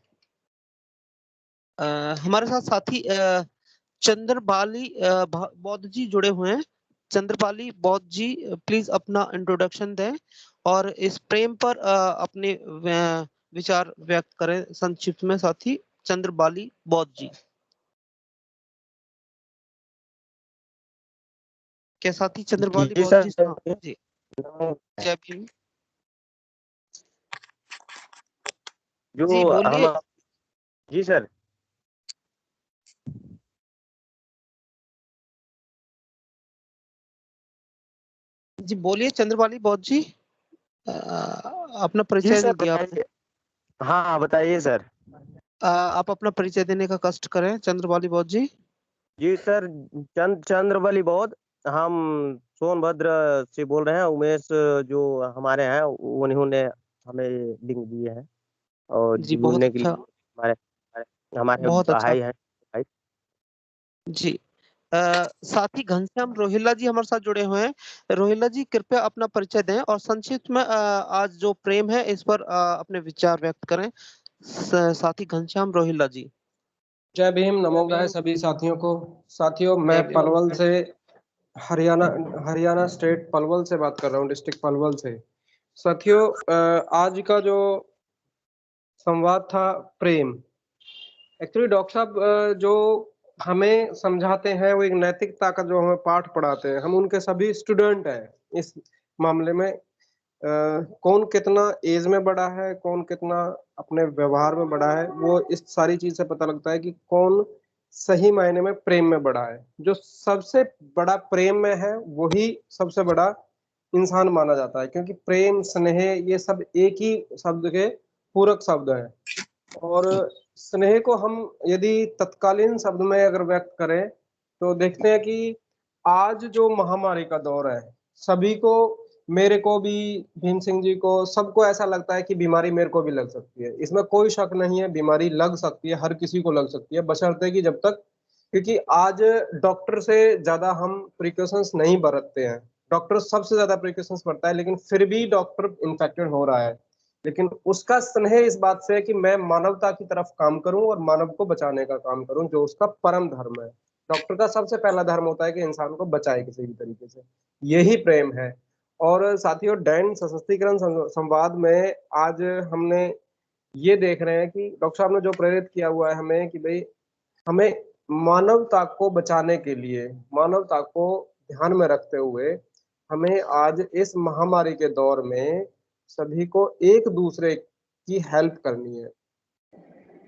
Speaker 2: हमारे साथ साथी चंद्रबाली बौद्ध जी जुड़े हुए हैं। चंद्रबाली बौद्ध जी, प्लीज अपना इंट्रोडक्शन दें और इस प्रेम पर अपने विचार व्यक्त करें संक्षिप्त में। साथी चंद्रबाली बौद्ध जी। क्या साथी चंद्रबाली
Speaker 4: जी
Speaker 2: बौद्ध
Speaker 4: सर।
Speaker 2: जी? जी, जय भीम
Speaker 4: जो
Speaker 2: जी, बोलिए।
Speaker 4: हम जी सर।
Speaker 2: जी बोलिए चंद्रबाली बौद्ध जी। अपना
Speaker 4: जी
Speaker 2: परिचय
Speaker 4: सर
Speaker 2: नहीं दिया आपने।
Speaker 4: बताइए। हाँ बताइए सर।
Speaker 2: आप अपना परिचय देने का कष्ट करें चंद्रबाली बौद्ध जी।
Speaker 4: जी सर, चंद्रबली बौद्ध, हम सोनभद्र से बोल रहे हैं। उमेश जो हमारे हैं उन्होंने हमें लिंक दिए हैं और
Speaker 2: जी, बहुत
Speaker 4: जुड़ने के लिए।
Speaker 2: अच्छा,
Speaker 4: हमारे हमारे
Speaker 2: बहुत अच्छा।
Speaker 4: भाई हैं भाई।
Speaker 2: जी, साथी घनश्याम रोहिल्ला जी हमारे साथ जुड़े हुए हैं। रोहिल्ला जी, कृपया अपना परिचय दें और संक्षिप्त में आज जो प्रेम है इस पर अपने विचार व्यक्त करें। साथी घनश्याम रोहिल्ला जी।
Speaker 5: जय भीम, नमो बुद्धाय सभी साथियों को। साथियों, मैं
Speaker 2: जय भीम।
Speaker 5: पलवल से, हरियाणा हरियाणा स्टेट पलवल से बात कर रहा हूँ, डिस्ट्रिक्ट पलवल से। साथियों, आज का जो संवाद था प्रेम, एक्चुअली डॉक्टर साहब जो हमें समझाते हैं वो एक नैतिकता का जो हमें पाठ पढ़ाते हैं, हम उनके सभी स्टूडेंट हैं इस मामले में। कौन कितना एज में बड़ा है, कौन कितना अपने व्यवहार में बड़ा है, वो इस सारी चीज से पता लगता है कि कौन सही मायने में प्रेम में बड़ा है। जो सबसे बड़ा प्रेम में है वही सबसे बड़ा इंसान माना जाता है, क्योंकि प्रेम, स्नेह, ये सब एक ही शब्द के पूरक शब्द हैं। और स्नेह को हम यदि तत्कालीन शब्द में अगर व्यक्त करें तो देखते हैं कि आज जो महामारी का दौर है, सभी को, मेरे को भी, भीम सिंह जी को, सबको ऐसा लगता है कि बीमारी मेरे को भी लग सकती है। इसमें कोई शक नहीं है, बीमारी लग सकती है, हर किसी को लग सकती है, बशर्ते कि जब तक, क्योंकि आज डॉक्टर से ज्यादा हम प्रिकॉशंस नहीं बरतते हैं। डॉक्टर सबसे ज्यादा प्रिकॉशंस बरता है, लेकिन फिर भी डॉक्टर इन्फेक्टेड हो रहा है। लेकिन उसका स्नेह इस बात से है कि मैं मानवता की तरफ काम करूं और मानव को बचाने का काम करूं, जो उसका परम धर्म है। डॉक्टर का सबसे पहला धर्म होता है कि इंसान को बचाए किसी भी तरीके से, यही प्रेम है। और साथियों, डैन सशक्तिकरण संवाद में आज हमने ये देख रहे हैं कि डॉक्टर साहब ने जो प्रेरित किया हुआ है हमें कि भाई हमें मानवता को बचाने के लिए, मानवता को ध्यान में रखते हुए हमें आज इस महामारी के दौर में सभी को एक दूसरे की हेल्प करनी है,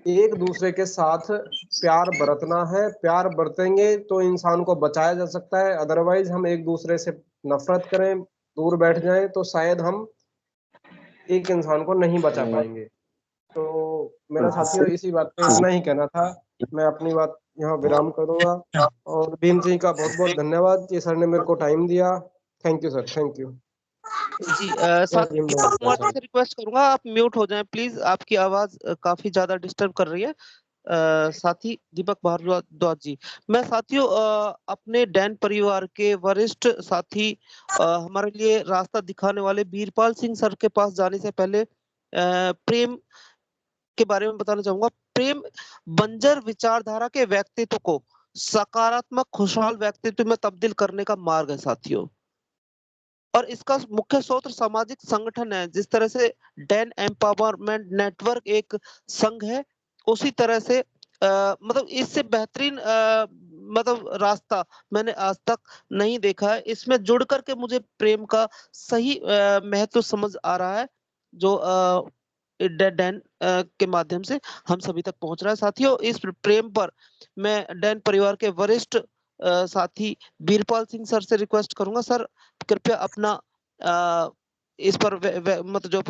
Speaker 5: एक दूसरे के साथ प्यार बरतना है। प्यार बरतेंगे तो इंसान को बचाया जा सकता है, अदरवाइज हम एक दूसरे से नफरत करें, दूर बैठ जाएं तो शायद हम एक इंसान को नहीं बचा पाएंगे। तो मेरा साथियों इसी बात पे इतना ही कहना था, मैं अपनी बात यहाँ विराम करूंगा। और भीम सिंह का बहुत बहुत धन्यवाद कि सर ने मेरे को टाइम दिया। Thank you sir, thank you.
Speaker 2: जी साथ दीपक कुमार जी से रिक्वेस्ट करूंगा आप म्यूट हो जाएं प्लीज, आपकी आवाज काफी ज्यादा डिस्टर्ब कर रही है। साथी दीपक भारद्वाज जी, मैं साथियों अपने डैन परिवार के वरिष्ठ साथी हमारे लिए रास्ता दिखाने वाले बीरपाल सिंह सर के पास जाने से पहले प्रेम के बारे में बताना चाहूंगा। प्रेम बंजर विचारधारा के व्यक्तित्व को सकारात्मक खुशहाल व्यक्तित्व में तब्दील करने का मार्ग है साथियों, और इसका मुख्य स्रोत सामाजिक संगठन है। जिस तरह से डैन एम्पावरमेंट नेटवर्क एक संघ है, उसी तरह से मतलब इससे बेहतरीन मतलब रास्ता मैंने आज तक नहीं देखा है। इसमें जुड़ करके मुझे प्रेम का सही महत्व समझ आ रहा है, जो डैन के माध्यम से हम सभी तक पहुंच रहा है। साथियों, इस प्रेम पर मैं डैन परिवार के वरिष्ठ साथी बीरपाल सिंह सर से रिक्वेस्ट करूंगा, सर कृपया अपना इस पर मतलब जो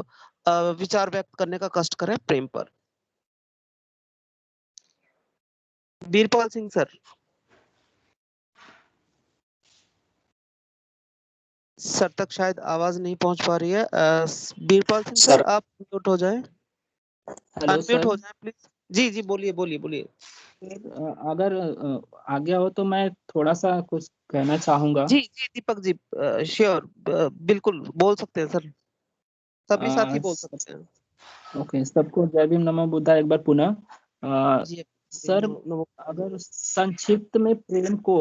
Speaker 2: विचार व्यक्त करने का कष्ट करें प्रेम पर। बीरपाल सिंह सर। सर तक शायद आवाज नहीं पहुंच पा रही है। बीरपाल सिंह सर आप म्यूट हो जाएं, अनम्यूट हो जाएं प्लीज। जी जी बोलिए बोलिए बोलिए।
Speaker 3: अगर आज्ञा हो तो मैं थोड़ा सा कुछ कहना चाहूंगा।
Speaker 2: जी जी दीपक जी श्योर, बिल्कुल बोल सकते हैं सर, सभी साथी बोल सकते हैं।
Speaker 3: ओके, सबको जय भीम नमो बुद्धा एक बार पुनः।
Speaker 2: जी
Speaker 3: सर अगर संक्षिप्त में प्रेम को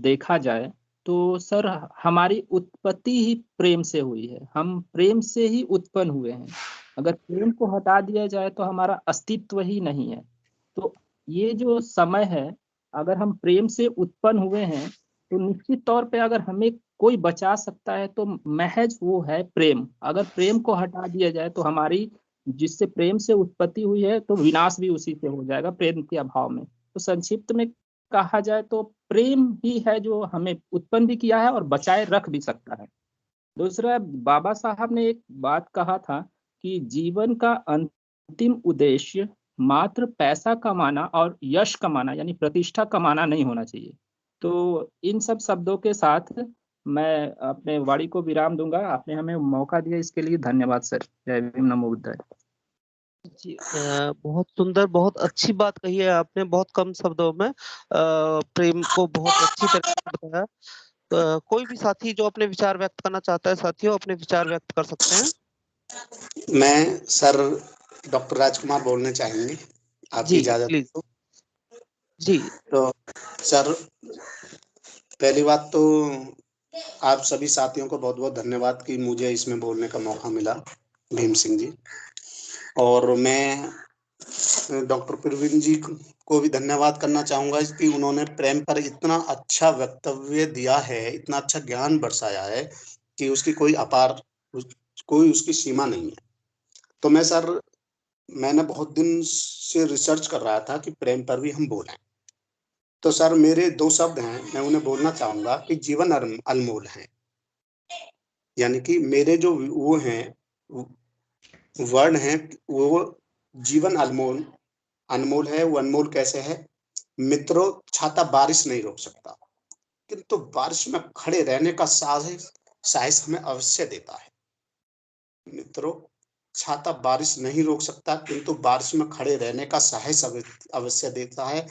Speaker 3: देखा जाए तो सर हमारी उत्पत्ति ही प्रेम से हुई है, हम प्रेम से ही उत्पन्न हुए हैं। अगर प्रेम को हटा दिया जाए तो हमारा अस्तित्व ही नहीं है। तो ये जो समय है, अगर हम प्रेम से उत्पन्न हुए हैं तो निश्चित तौर पे अगर हमें कोई बचा सकता है तो महज वो है प्रेम। अगर प्रेम को हटा दिया जाए तो हमारी जिससे प्रेम से उत्पत्ति हुई है तो विनाश भी उसी से हो जाएगा प्रेम के अभाव में। तो संक्षिप्त में कहा जाए तो प्रेम ही है जो हमें उत्पन्न भी किया है और बचाए रख भी सकता है। दूसरा, बाबा साहब ने एक बात कहा था कि जीवन का अंतिम उद्देश्य मात्र पैसा कमाना और यश कमाना यानी प्रतिष्ठा कमाना नहीं होना चाहिए। तो इन सब शब्दों के साथ मैं अपने वाणी को विराम दूंगा। आपने हमें मौका दिया इसके लिए धन्यवाद सर। जय भीम नमो बुद्धाय।
Speaker 2: जी बहुत सुंदर, बहुत अच्छी बात कही है आपने, बहुत कम शब्दों में प्रेम को बहुत अच्छी तरह से बताया। कोई भी साथी जो अपने विचार व्यक्त करना चाहता है, साथियों अपने विचार व्यक्त कर सकते हैं।
Speaker 6: मैं सर डॉक्टर राजकुमार बोलने चाहेंगे, आपकी इजाजत
Speaker 2: प्लीज। जी
Speaker 6: तो सर पहली बात तो आप सभी साथियों को बहुत बहुत धन्यवाद कि मुझे इसमें बोलने का मौका मिला, भीम सिंह जी। और मैं डॉक्टर प्रवीण जी को भी धन्यवाद करना चाहूंगा कि उन्होंने प्रेम पर इतना अच्छा वक्तव्य दिया है, इतना अच्छा ज्ञान बरसाया है कि उसकी कोई कोई उसकी सीमा नहीं है। तो मैंने बहुत दिन से रिसर्च कर रहा था कि प्रेम पर भी हम बोलें। तो सर मेरे दो शब्द हैं, मैं उन्हें बोलना चाहूंगा कि जीवन अनमोल है। यानी कि मेरे जो वो हैं वर्ण हैं, वो जीवन अनमोल अनमोल है। वो अनमोल कैसे है? मित्रों, छाता बारिश नहीं रोक सकता, किंतु बारिश में खड़े रहने का साहस हमें अवश्य देता है। मित्रों, छाता बारिश नहीं रोक सकता, किंतु बारिश में खड़े रहने का साहस अवश्य देता है।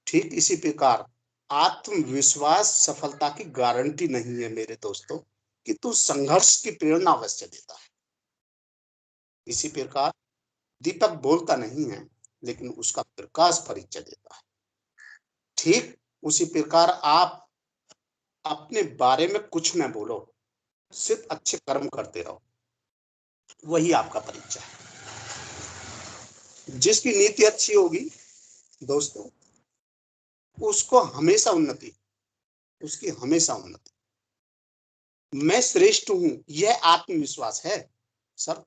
Speaker 6: ठीक इसी प्रकार आत्मविश्वास सफलता की गारंटी नहीं है मेरे दोस्तों, किंतु संघर्ष की प्रेरणा अवश्य देता है। इसी प्रकार दीपक बोलता नहीं है, लेकिन उसका प्रकाश परिचय देता है। ठीक उसी प्रकार आप अपने बारे में कुछ न बोलो, सिर्फ अच्छे कर्म करते रहो, वही आपका परिचय है। जिसकी नीति अच्छी होगी दोस्तों, उसको हमेशा उन्नति, उसकी हमेशा उन्नति। मैं श्रेष्ठ हूं यह आत्मविश्वास है सर,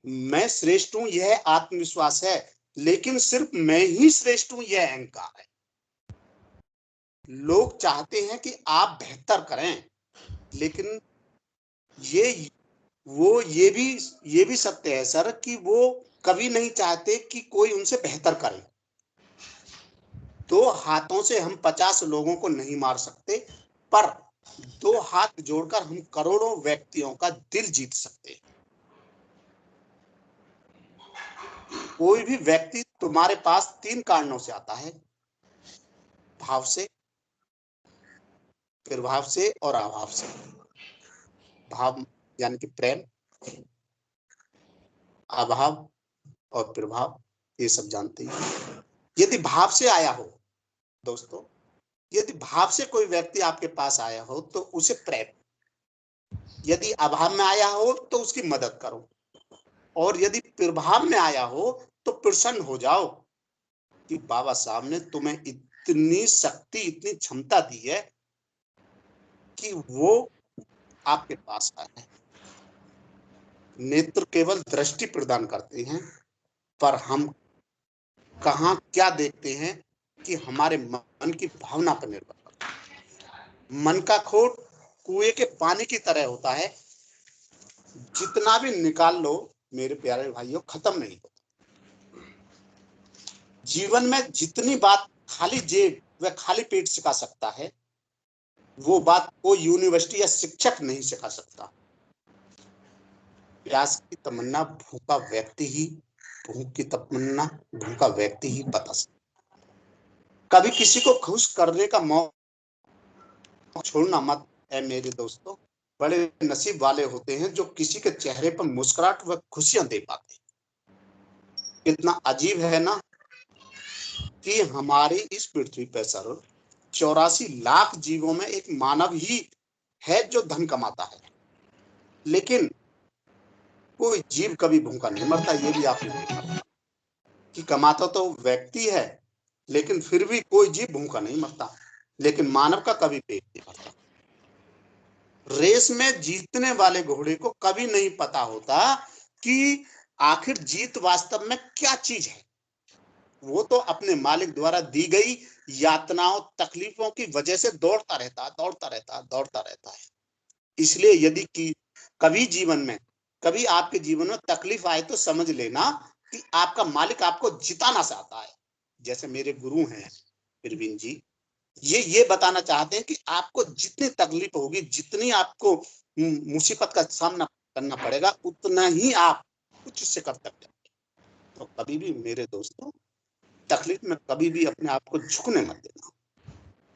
Speaker 6: मैं श्रेष्ठ हूं यह आत्मविश्वास है, लेकिन सिर्फ मैं ही श्रेष्ठ हूं यह अहंकार है। लोग चाहते हैं कि आप बेहतर करें, लेकिन ये भी सत्य है सर कि वो कभी नहीं चाहते कि कोई उनसे बेहतर करे। 2 हाथों से हम 50 लोगों को नहीं मार सकते, पर 2 हाथ जोड़कर हम करोड़ों व्यक्तियों का दिल जीत सकते हैं। कोई भी व्यक्ति तुम्हारे पास 3 कारणों से आता है, भाव से, प्रभाव से और अभाव से। भाव यानी कि प्रेम, अभाव और प्रभाव, ये सब जानते हैं। यदि भाव से आया हो दोस्तों, यदि भाव से कोई व्यक्ति आपके पास आया हो तो उसे प्रेम, यदि अभाव में आया हो तो उसकी मदद करो, और यदि प्रभाव में आया हो तो प्रसन्न हो जाओ कि बाबा साहब ने तुम्हें इतनी शक्ति, इतनी क्षमता दी है कि वो आपके पास आया है। नेत्र केवल दृष्टि प्रदान करते हैं, पर हम कहाँ क्या देखते हैं कि हमारे मन की भावना पर निर्भर करता है। मन का खोट कुएं के पानी की तरह होता है, जितना भी निकाल लो मेरे प्यारे भाइयों, खत्म नहीं होता। जीवन में जितनी बात खाली जेब व खाली पेट सिखा सकता है, वो बात कोई यूनिवर्सिटी या शिक्षक नहीं सिखा सकता। प्यास की तमन्ना भूखा व्यक्ति ही, भूख की तमन्ना भूखा व्यक्ति ही बता सकता। कभी किसी को खुश करने का मौका छोड़ना मत है मेरे दोस्तों। बड़े नसीब वाले होते हैं जो किसी के चेहरे पर मुस्कुराहट व खुशियां दे पाते। कितना अजीब है ना कि हमारी इस पृथ्वी पर सर 84 लाख जीवों में एक मानव ही है जो धन कमाता है, लेकिन कोई जीव कभी भूखा नहीं मरता। ये भी आपने देखा कि कमाता तो व्यक्ति है, लेकिन फिर भी कोई जीव भूखा नहीं मरता, लेकिन मानव का कभी पेट नहीं भरता। रेस में जीतने वाले घोड़े को कभी नहीं पता होता कि आखिर जीत वास्तव में क्या चीज है। वो तो अपने मालिक द्वारा दी गई यातनाओं, तकलीफों की वजह से दौड़ता रहता है। इसलिए यदि कि कभी आपके जीवन में तकलीफ आए तो समझ लेना कि आपका मालिक आपको जिताना चाहता है। जैसे मेरे गुरु हैं प्रवीण जी, ये बताना चाहते हैं कि आपको जितनी तकलीफ होगी, जितनी आपको मुसीबत का सामना करना पड़ेगा, उतना ही आप कुछ से कर सकते हैं। तो कभी भी मेरे दोस्तों तकलीफ में कभी भी अपने आप को झुकने मत देना,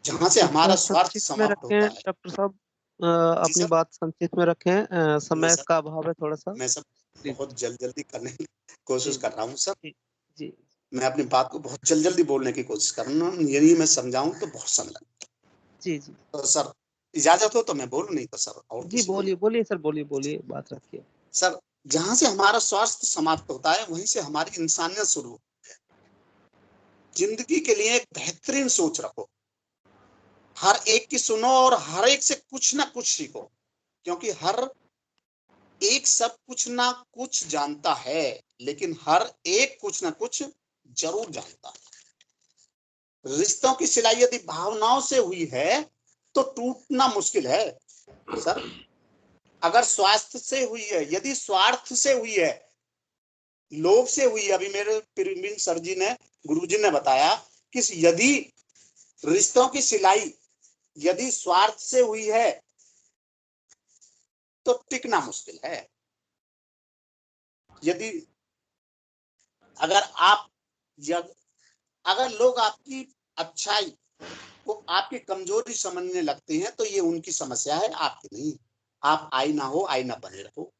Speaker 6: जहां से हमारा स्वार्थ समाप्त होता है।
Speaker 2: डॉक्टर साहब अपनी बात संक्षिप्त में रखें, समय का अभाव है थोड़ा सा।
Speaker 6: मैं सब बहुत जल्दी करने की कोशिश कर रहा हूँ सर।
Speaker 2: जी,
Speaker 6: मैं अपनी बात को बहुत जल्दी बोलने की कोशिश कर रहा हूँ, यदि मैं समझाऊं तो बहुत समय लगेगा।
Speaker 2: जी।
Speaker 6: तो सर इजाजत हो तो मैं बोलूं, नहीं तो सर और
Speaker 2: जी बोलिए सर, बोलिए बात रखिए
Speaker 6: सर। जहां से हमारा स्वास्थ्य समाप्त होता है, वहीं से हमारी इंसानियत शुरू होती है। जिंदगी के लिए एक बेहतरीन सोच रखो, हर एक की सुनो और हर एक से कुछ ना कुछ सीखो, क्योंकि हर एक सब कुछ ना कुछ जानता है, लेकिन हर एक कुछ ना कुछ जरूर जानता है। रिश्तों की सिलाई यदि भावनाओं से हुई है तो टूटना मुश्किल है सर। अगर स्वास्थ्य से हुई है, यदि स्वार्थ से हुई है, लोभ से हुई है, अभी मेरे प्रवीण सर जी ने, गुरुजी ने बताया कि यदि रिश्तों की सिलाई यदि स्वार्थ से हुई है तो टिकना मुश्किल है। यदि अगर लोग आपकी अच्छाई को आपकी कमजोरी समझने लगते हैं तो ये उनकी समस्या है, आपकी नहीं। आप आईना हो, आईना बने रहो,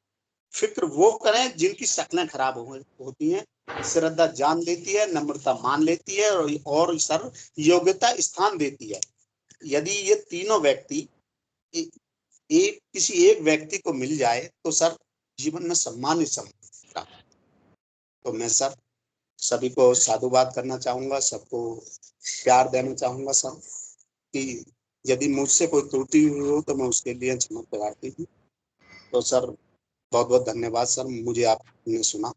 Speaker 6: फिक्र वो करें जिनकी शक्लें खराब होती हैं, श्रद्धा जान लेती है, नम्रता मान लेती है और सर योग्यता स्थान देती है। यदि ये तीनों व्यक्ति किसी एक व्यक्ति को मिल जाए तो सर जीवन में सम्मान ही सम्मान। तो मैं सर सभी को साधुवाद करना चाहूंगा, सबको प्यार देना चाहूंगा सर, कि यदि मुझसे कोई त्रुटि हुई हो तो मैं उसके लिए क्षमा प्रार्थी हूँ। तो सर बहुत बहुत धन्यवाद सर, मुझे आपने सुना।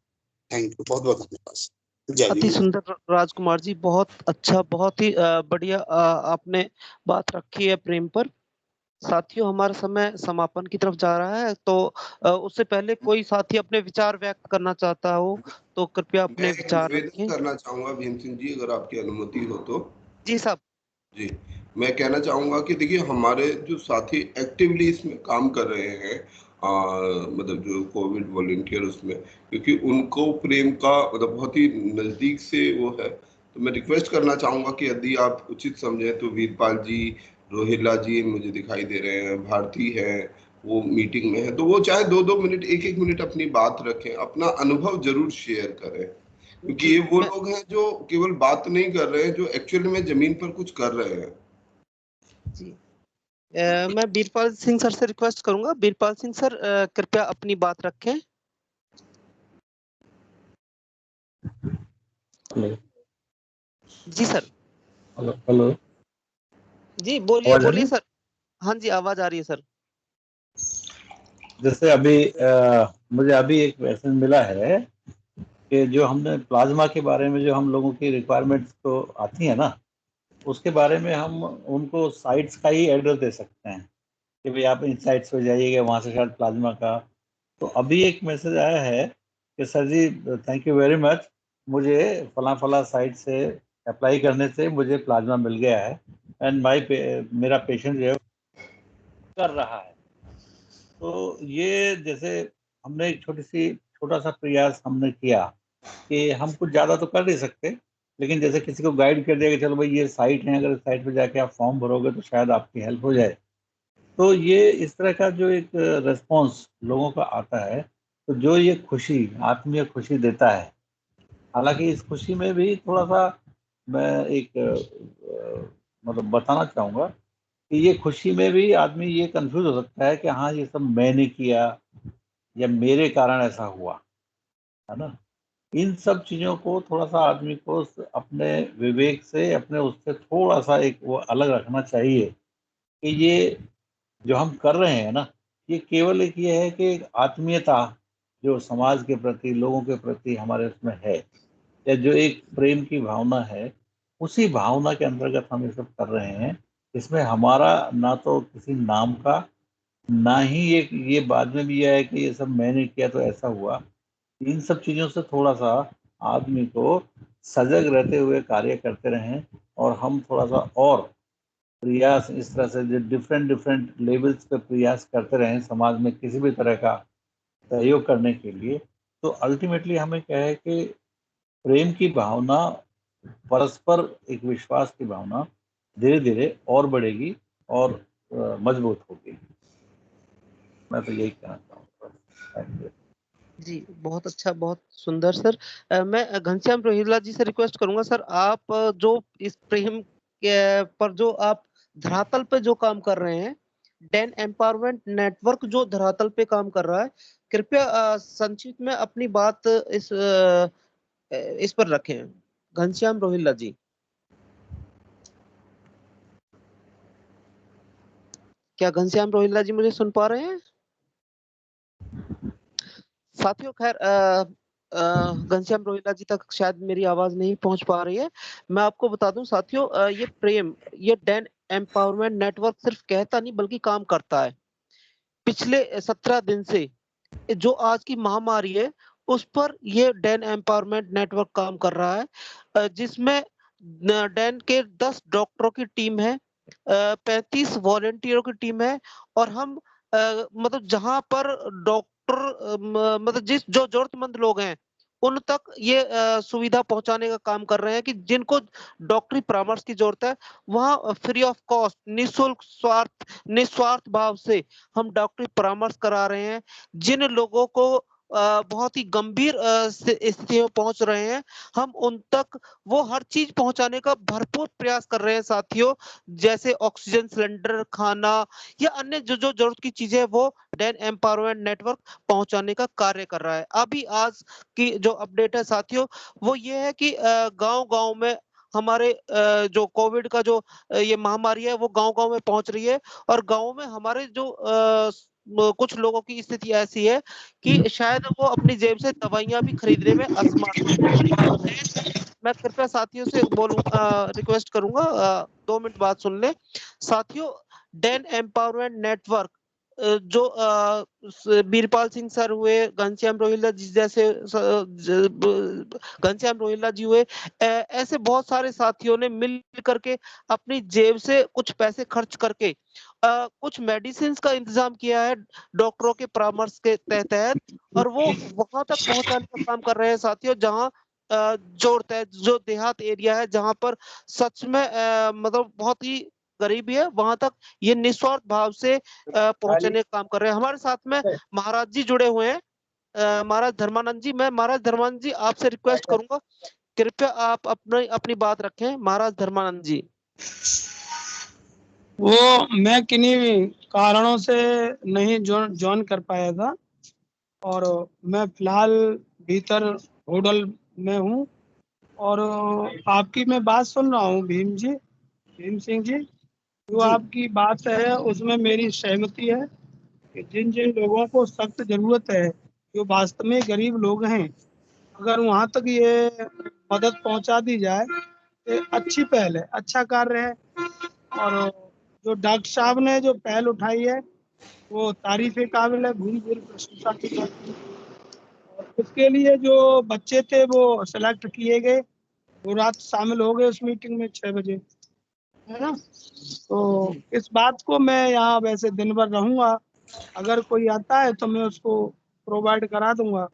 Speaker 6: थैंक यू, बहुत बहुत धन्यवाद सर। जय
Speaker 2: अति
Speaker 6: भीम।
Speaker 2: सुंदर राजकुमार जी, बहुत अच्छा, बहुत ही बढ़िया आपने बात रखी है प्रेम पर। साथियों, हमारा समय समापन की तरफ जा रहा है, तो उससे पहले कोई साथी अपने विचार व्यक्त करना चाहता हो तो कृपया अपने
Speaker 1: मैं
Speaker 2: विचार
Speaker 1: निवेदन
Speaker 2: रखें।
Speaker 1: करना चाहूंगा भीम सिंह जी, अगर आपकी अनुमति हो तो।
Speaker 2: जी साहब।
Speaker 1: जी, मैं कहना चाहूंगा कि देखिए हमारे जो साथी एक्टिवली इसमें काम कर रहे हैं, मतलब जो कोविड वॉलंटियर उसमें, क्योंकि उनको प्रेम का मतलब बहुत ही नजदीक से वो है, तो मैं रिक्वेस्ट करना चाहूंगा कि यदि आप उचित समझें तो वीरपाल जी, रोहिला जी मुझे दिखाई दे रहे हैं, भारती है, वो मीटिंग में है, तो वो चाहे 2-2 मिनट 1-1 मिनट अपनी बात रखें, अपना अनुभव जरूर शेयर करें, क्योंकि
Speaker 2: जी
Speaker 1: ये वो
Speaker 2: मैं
Speaker 1: लोग हैं जो केवल बात नहीं कर रहे हैं, जो एक्चुअली में जमीन पर कुछ कर रहे हैं।
Speaker 2: जी मैं वीरपाल सिंह सर से रिक्वेस्ट करूंगा। वीरपाल सिंह सर, कृपया अपनी बात रखें।
Speaker 7: हेलो।
Speaker 2: जी सर।
Speaker 7: Hello hello.
Speaker 2: जी बोलिए
Speaker 7: आवाज आ रही
Speaker 2: बोलिए
Speaker 7: है?
Speaker 2: सर। हाँ जी, आवाज आ रही है सर।
Speaker 7: जैसे अभी मुझे अभी एक मैसेज मिला है कि जो हमने प्लाज्मा के बारे में जो हम लोगों की रिक्वायरमेंट्स तो आती है ना, उसके बारे में हम उनको साइट्स का ही एड्रेस दे सकते हैं कि भाई आप इन साइट्स पे जाइएगा, वहाँ से शायद प्लाज्मा का। तो अभी एक मैसेज आया है कि sir ji thank you very much, मुझे फला फला साइट से अप्लाई करने से मुझे प्लाज्मा मिल गया है एंड मेरा पेशेंट जो है कर रहा है। तो ये जैसे हमने एक छोटा सा प्रयास हमने किया कि हम कुछ ज़्यादा तो कर नहीं सकते, लेकिन जैसे किसी को गाइड कर दिया कि चलो भाई ये साइट है, अगर साइट पे जाके आप फॉर्म भरोगे तो शायद आपकी हेल्प हो जाए। तो ये इस तरह का जो एक रिस्पॉन्स लोगों का आता है, तो जो ये खुशी, आत्मीय खुशी देता है। हालांकि इस खुशी में भी थोड़ा सा मैं एक मतलब बताना चाहूँगा कि ये खुशी में भी आदमी ये कंफ्यूज हो सकता है कि हाँ ये सब मैंने किया या मेरे कारण ऐसा हुआ, है ना। इन सब चीज़ों को थोड़ा सा आदमी को अपने विवेक से, अपने उससे थोड़ा सा एक वो अलग रखना चाहिए कि ये जो हम कर रहे हैं ना, ये केवल एक ये है कि एक आत्मीयता जो समाज के प्रति, लोगों के प्रति हमारे उसमें है, या जो एक प्रेम की भावना है, उसी भावना के अंतर्गत हम ये सब कर रहे हैं। इसमें हमारा ना तो किसी नाम का, ना ही ये बाद में भी यह है कि ये सब मैंने किया तो ऐसा हुआ। इन सब चीज़ों से थोड़ा सा आदमी को सजग रहते हुए कार्य करते रहें, और हम थोड़ा सा और प्रयास इस तरह से जो डिफरेंट डिफरेंट लेवल्स पे प्रयास करते रहें समाज में किसी भी तरह का सहयोग करने के लिए, तो अल्टीमेटली हमें क्या है कि प्रेम की भावना, परस्पर एक विश्वास की भावना धीरे धीरे और बढ़ेगी और मजबूत होगी। मैं तो यही कहना चाहूँगा।
Speaker 2: जी बहुत अच्छा, बहुत सुंदर सर। मैं घनश्याम रोहिला जी से रिक्वेस्ट करूंगा सर, आप जो इस प्रेम के पर जो आप धरातल पे जो काम कर रहे हैं, डैन एम्पावरमेंट नेटवर्क जो धरातल पे काम कर रहा है, कृपया संक्षिप्त में अपनी बात इस पर रखें। घनश्याम रोहिला जी। क्या घनश्याम रोहिला जी मुझे सुन पा रहे हैं? साथियों, खैर घनश्याम रोहिला जी तक शायद मेरी आवाज नहीं पहुंच पा रही है। मैं आपको बता दूं साथियों, ये प्रेम, ये डैन एम्पावरमेंट नेटवर्क सिर्फ कहता नहीं बल्कि काम करता है। पिछले 17 दिन से जो आज की महामारी है उस पर ये डैन एम्पावरमेंट नेटवर्क काम कर रहा है, जिसमें डैन के 10 डॉक्टरों की टीम है, 35 वॉलेंटियरों की टीम है, और हम मतलब जहां पर डॉक्टर मतलब जिस जो जरूरतमंद लोग हैं उन तक ये सुविधा पहुंचाने का काम कर रहे हैं कि जिनको डॉक्टरी परामर्श की जरूरत है वहां फ्री ऑफ कॉस्ट, निःशुल्क, निस्वार्थ भाव से हम डॉक्टरी परामर्श करा रहे हैं। जिन लोगों को बहुत ही गंभीर स्थिति में पहुंच रहे हैं, हम उन तक वो हर चीज पहुंचाने का भरपूर प्रयास कर रहे हैं साथियों, जैसे ऑक्सीजन सिलेंडर, खाना या अन्य जो जो जरूरत की चीजें वो डैन एम्पावरमेंट नेटवर्क पहुंचाने का कार्य कर रहा है। अभी आज की जो अपडेट है साथियों, वो ये है कि गांव-गांव में हमारे जो कोविड का जो ये महामारी है वो गांव-गांव में पहुंच रही है, और गांव में हमारे जो कुछ लोगों की स्थिति ऐसी है कि शायद वो अपनी जेब से दवाइयां भी खरीदने में असमर्थ हैं। मैं कृपया साथियों से रिक्वेस्ट करूंगा, 2 मिनट बात सुन ले साथियों। डैन एम्पावरमेंट नेटवर्क जो बीरपाल सिंह सर हुए, घनश्याम रोहिल्ला जी जैसे घनश्याम रोहिल्ला जी हुए, ऐसे बहुत सारे साथियों ने मिल करके अपनी जेब से कुछ पैसे खर्च करके कुछ मेडिसिन का इंतजाम किया है डॉक्टरों के परामर्श के तहत, और वो वहां तक पहुंचाने का काम कर रहे हैं साथियों, जहां जो देहात एरिया है, जहां पर सच में मतलब बहुत ही गरीबी है, वहां तक ये निस्वार्थ भाव से पहुंचने का काम कर रहे हैं। हमारे साथ में महाराज जी जुड़े हुए हैं, महाराज धर्मानंद जी। मैं महाराज धर्मानंद जी आपसे रिक्वेस्ट करूंगा, कृपया आप अपनी बात रखें। महाराज धर्मानंद जी।
Speaker 8: वो मैं किन्हीं कारणों से नहीं ज्वाइन कर पाया था, और मैं फिलहाल भीतर होटल में हूँ, और आपकी मैं बात सुन रहा हूँ भीम सिंह जी, जो आपकी बात है उसमें मेरी सहमति है कि जिन जिन लोगों को सख्त जरूरत है, जो वास्तव में गरीब लोग हैं, अगर वहाँ तक ये मदद पहुँचा दी जाए तो अच्छी पहल है, अच्छा कार्य है। और जो डॉक्टर साहब ने जो पहल उठाई है वो तारीफ काबिल है, भूल प्रशंसा की जाती है। और उसके लिए जो बच्चे थे वो सेलेक्ट किए गए, वो रात शामिल हो गए उस मीटिंग में 6 बजे, है ना। तो इस बात को मैं यहाँ वैसे दिन भर रहूँगा, अगर कोई आता है तो मैं उसको प्रोवाइड करा दूंगा,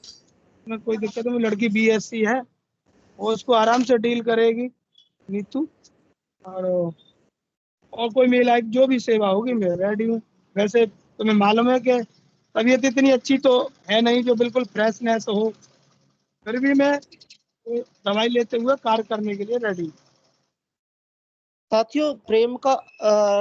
Speaker 8: मैं कोई दिक्कत नहीं। लड़की बीएससी है, वो उसको आराम से डील करेगी नीतू, और कोई मेरी लाइक जो भी सेवा होगी मैं रेडी हूँ। वैसे तुम्हें मालूम है कि तबीयत इतनी अच्छी तो है नहीं जो बिल्कुल फ्रेशनेस हो, फिर भी मैं दवाई लेते हुए कार्य करने के लिए रेडी।
Speaker 2: साथियों, प्रेम का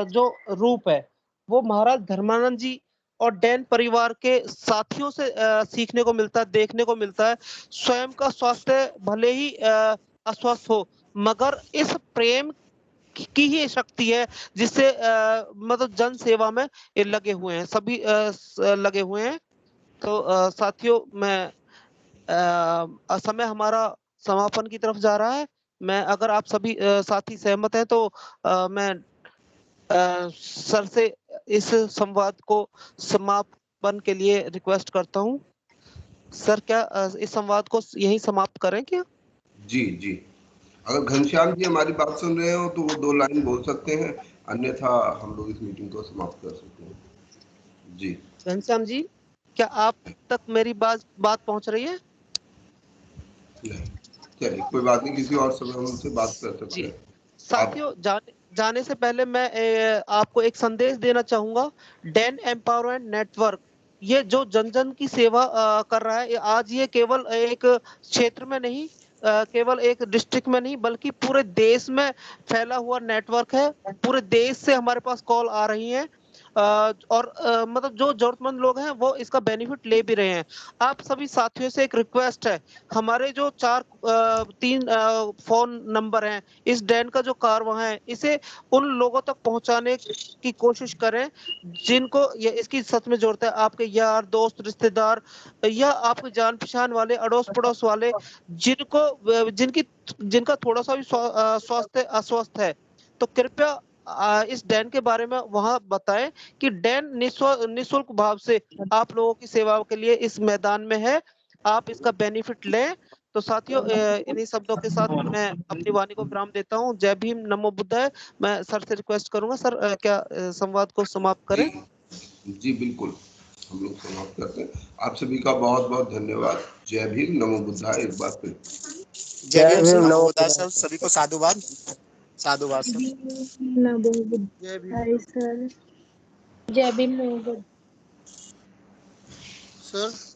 Speaker 2: जो रूप है वो महाराज धर्मानंद जी और डैन परिवार के साथियों से सीखने को मिलता है, देखने को मिलता है। स्वयं का स्वास्थ्य भले ही अस्वस्थ हो, मगर इस प्रेम की ही शक्ति है जिससे मतलब जन सेवा में ये लगे हुए हैं, सभी लगे हुए हैं। तो साथियों, मैं समय हमारा समापन की तरफ जा रहा है। मैं अगर आप सभी साथी सहमत हैं तो मैं सर से इस संवाद को समापन के लिए रिक्वेस्ट करता हूं। सर, क्या इस संवाद को यहीं समाप्त करें क्या?
Speaker 1: जी जी, अगर घनश्याम जी हमारी बात सुन रहे हो तो वो 2 लाइन बोल सकते हैं, अन्यथा हम लोग इस मीटिंग को समाप्त कर सकते हैं। जी
Speaker 2: घनश्याम जी, क्या आप तक मेरी बात पहुंच रही है?
Speaker 1: नहीं, चलिए कोई बात नहीं, किसी और समय हम उनसे बात कर सकते हैं।
Speaker 2: साथियों, जाने से पहले मैं आपको एक संदेश देना चाहूंगा। डैन एम्पावरमेंट नेटवर्क ये जो जन जन की सेवा कर रहा है, आज ये केवल एक क्षेत्र में नहीं, केवल एक डिस्ट्रिक्ट में नहीं, बल्कि पूरे देश में फैला हुआ नेटवर्क है। पूरे देश से हमारे पास कॉल आ रही है, और मतलब जो जरूरतमंद लोग हैं वो इसका बेनिफिट ले भी रहे हैं। आप सभी साथियों से एक रिक्वेस्ट है, हमारे जो 3 फोन नंबर हैं, इस डैन का जो कारवां है इसे उन लोगों तक पहुंचाने की कोशिश करें जिनको ये इसकी सच में जरूरत है। आपके यार दोस्त, रिश्तेदार या आपके जान पहचान वाले, अड़ोस पड़ोस वाले जिनका थोड़ा सा भी स्वास्थ्य अस्वस्थ है, तो कृपया इस डैन के बारे में वहां बताएं कि डैन निःशुल्क भाव से आप लोगों की सेवा के लिए इस मैदान में है, आप इसका बेनिफिट लें। तो साथियों, इन्हीं शब्दों के साथ मैं अपनी वाणी को विराम देता हूं। जय भीम, नमो बुद्धाय। मैं सर से रिक्वेस्ट करूंगा, सर क्या संवाद को समाप्त करें?
Speaker 1: जी बिल्कुल, हम लोग समाप्त करते हैं। आप सभी का बहुत बहुत धन्यवाद। जय भीम, नमो बुद्धाय। एक बार फिर
Speaker 6: जय भीम सर, नमो बुद्धाय सर, सभी को साधुवाद सर।
Speaker 9: नमो बुद्धाय सर। जय भीम, नमो बुद्धाय
Speaker 2: सर।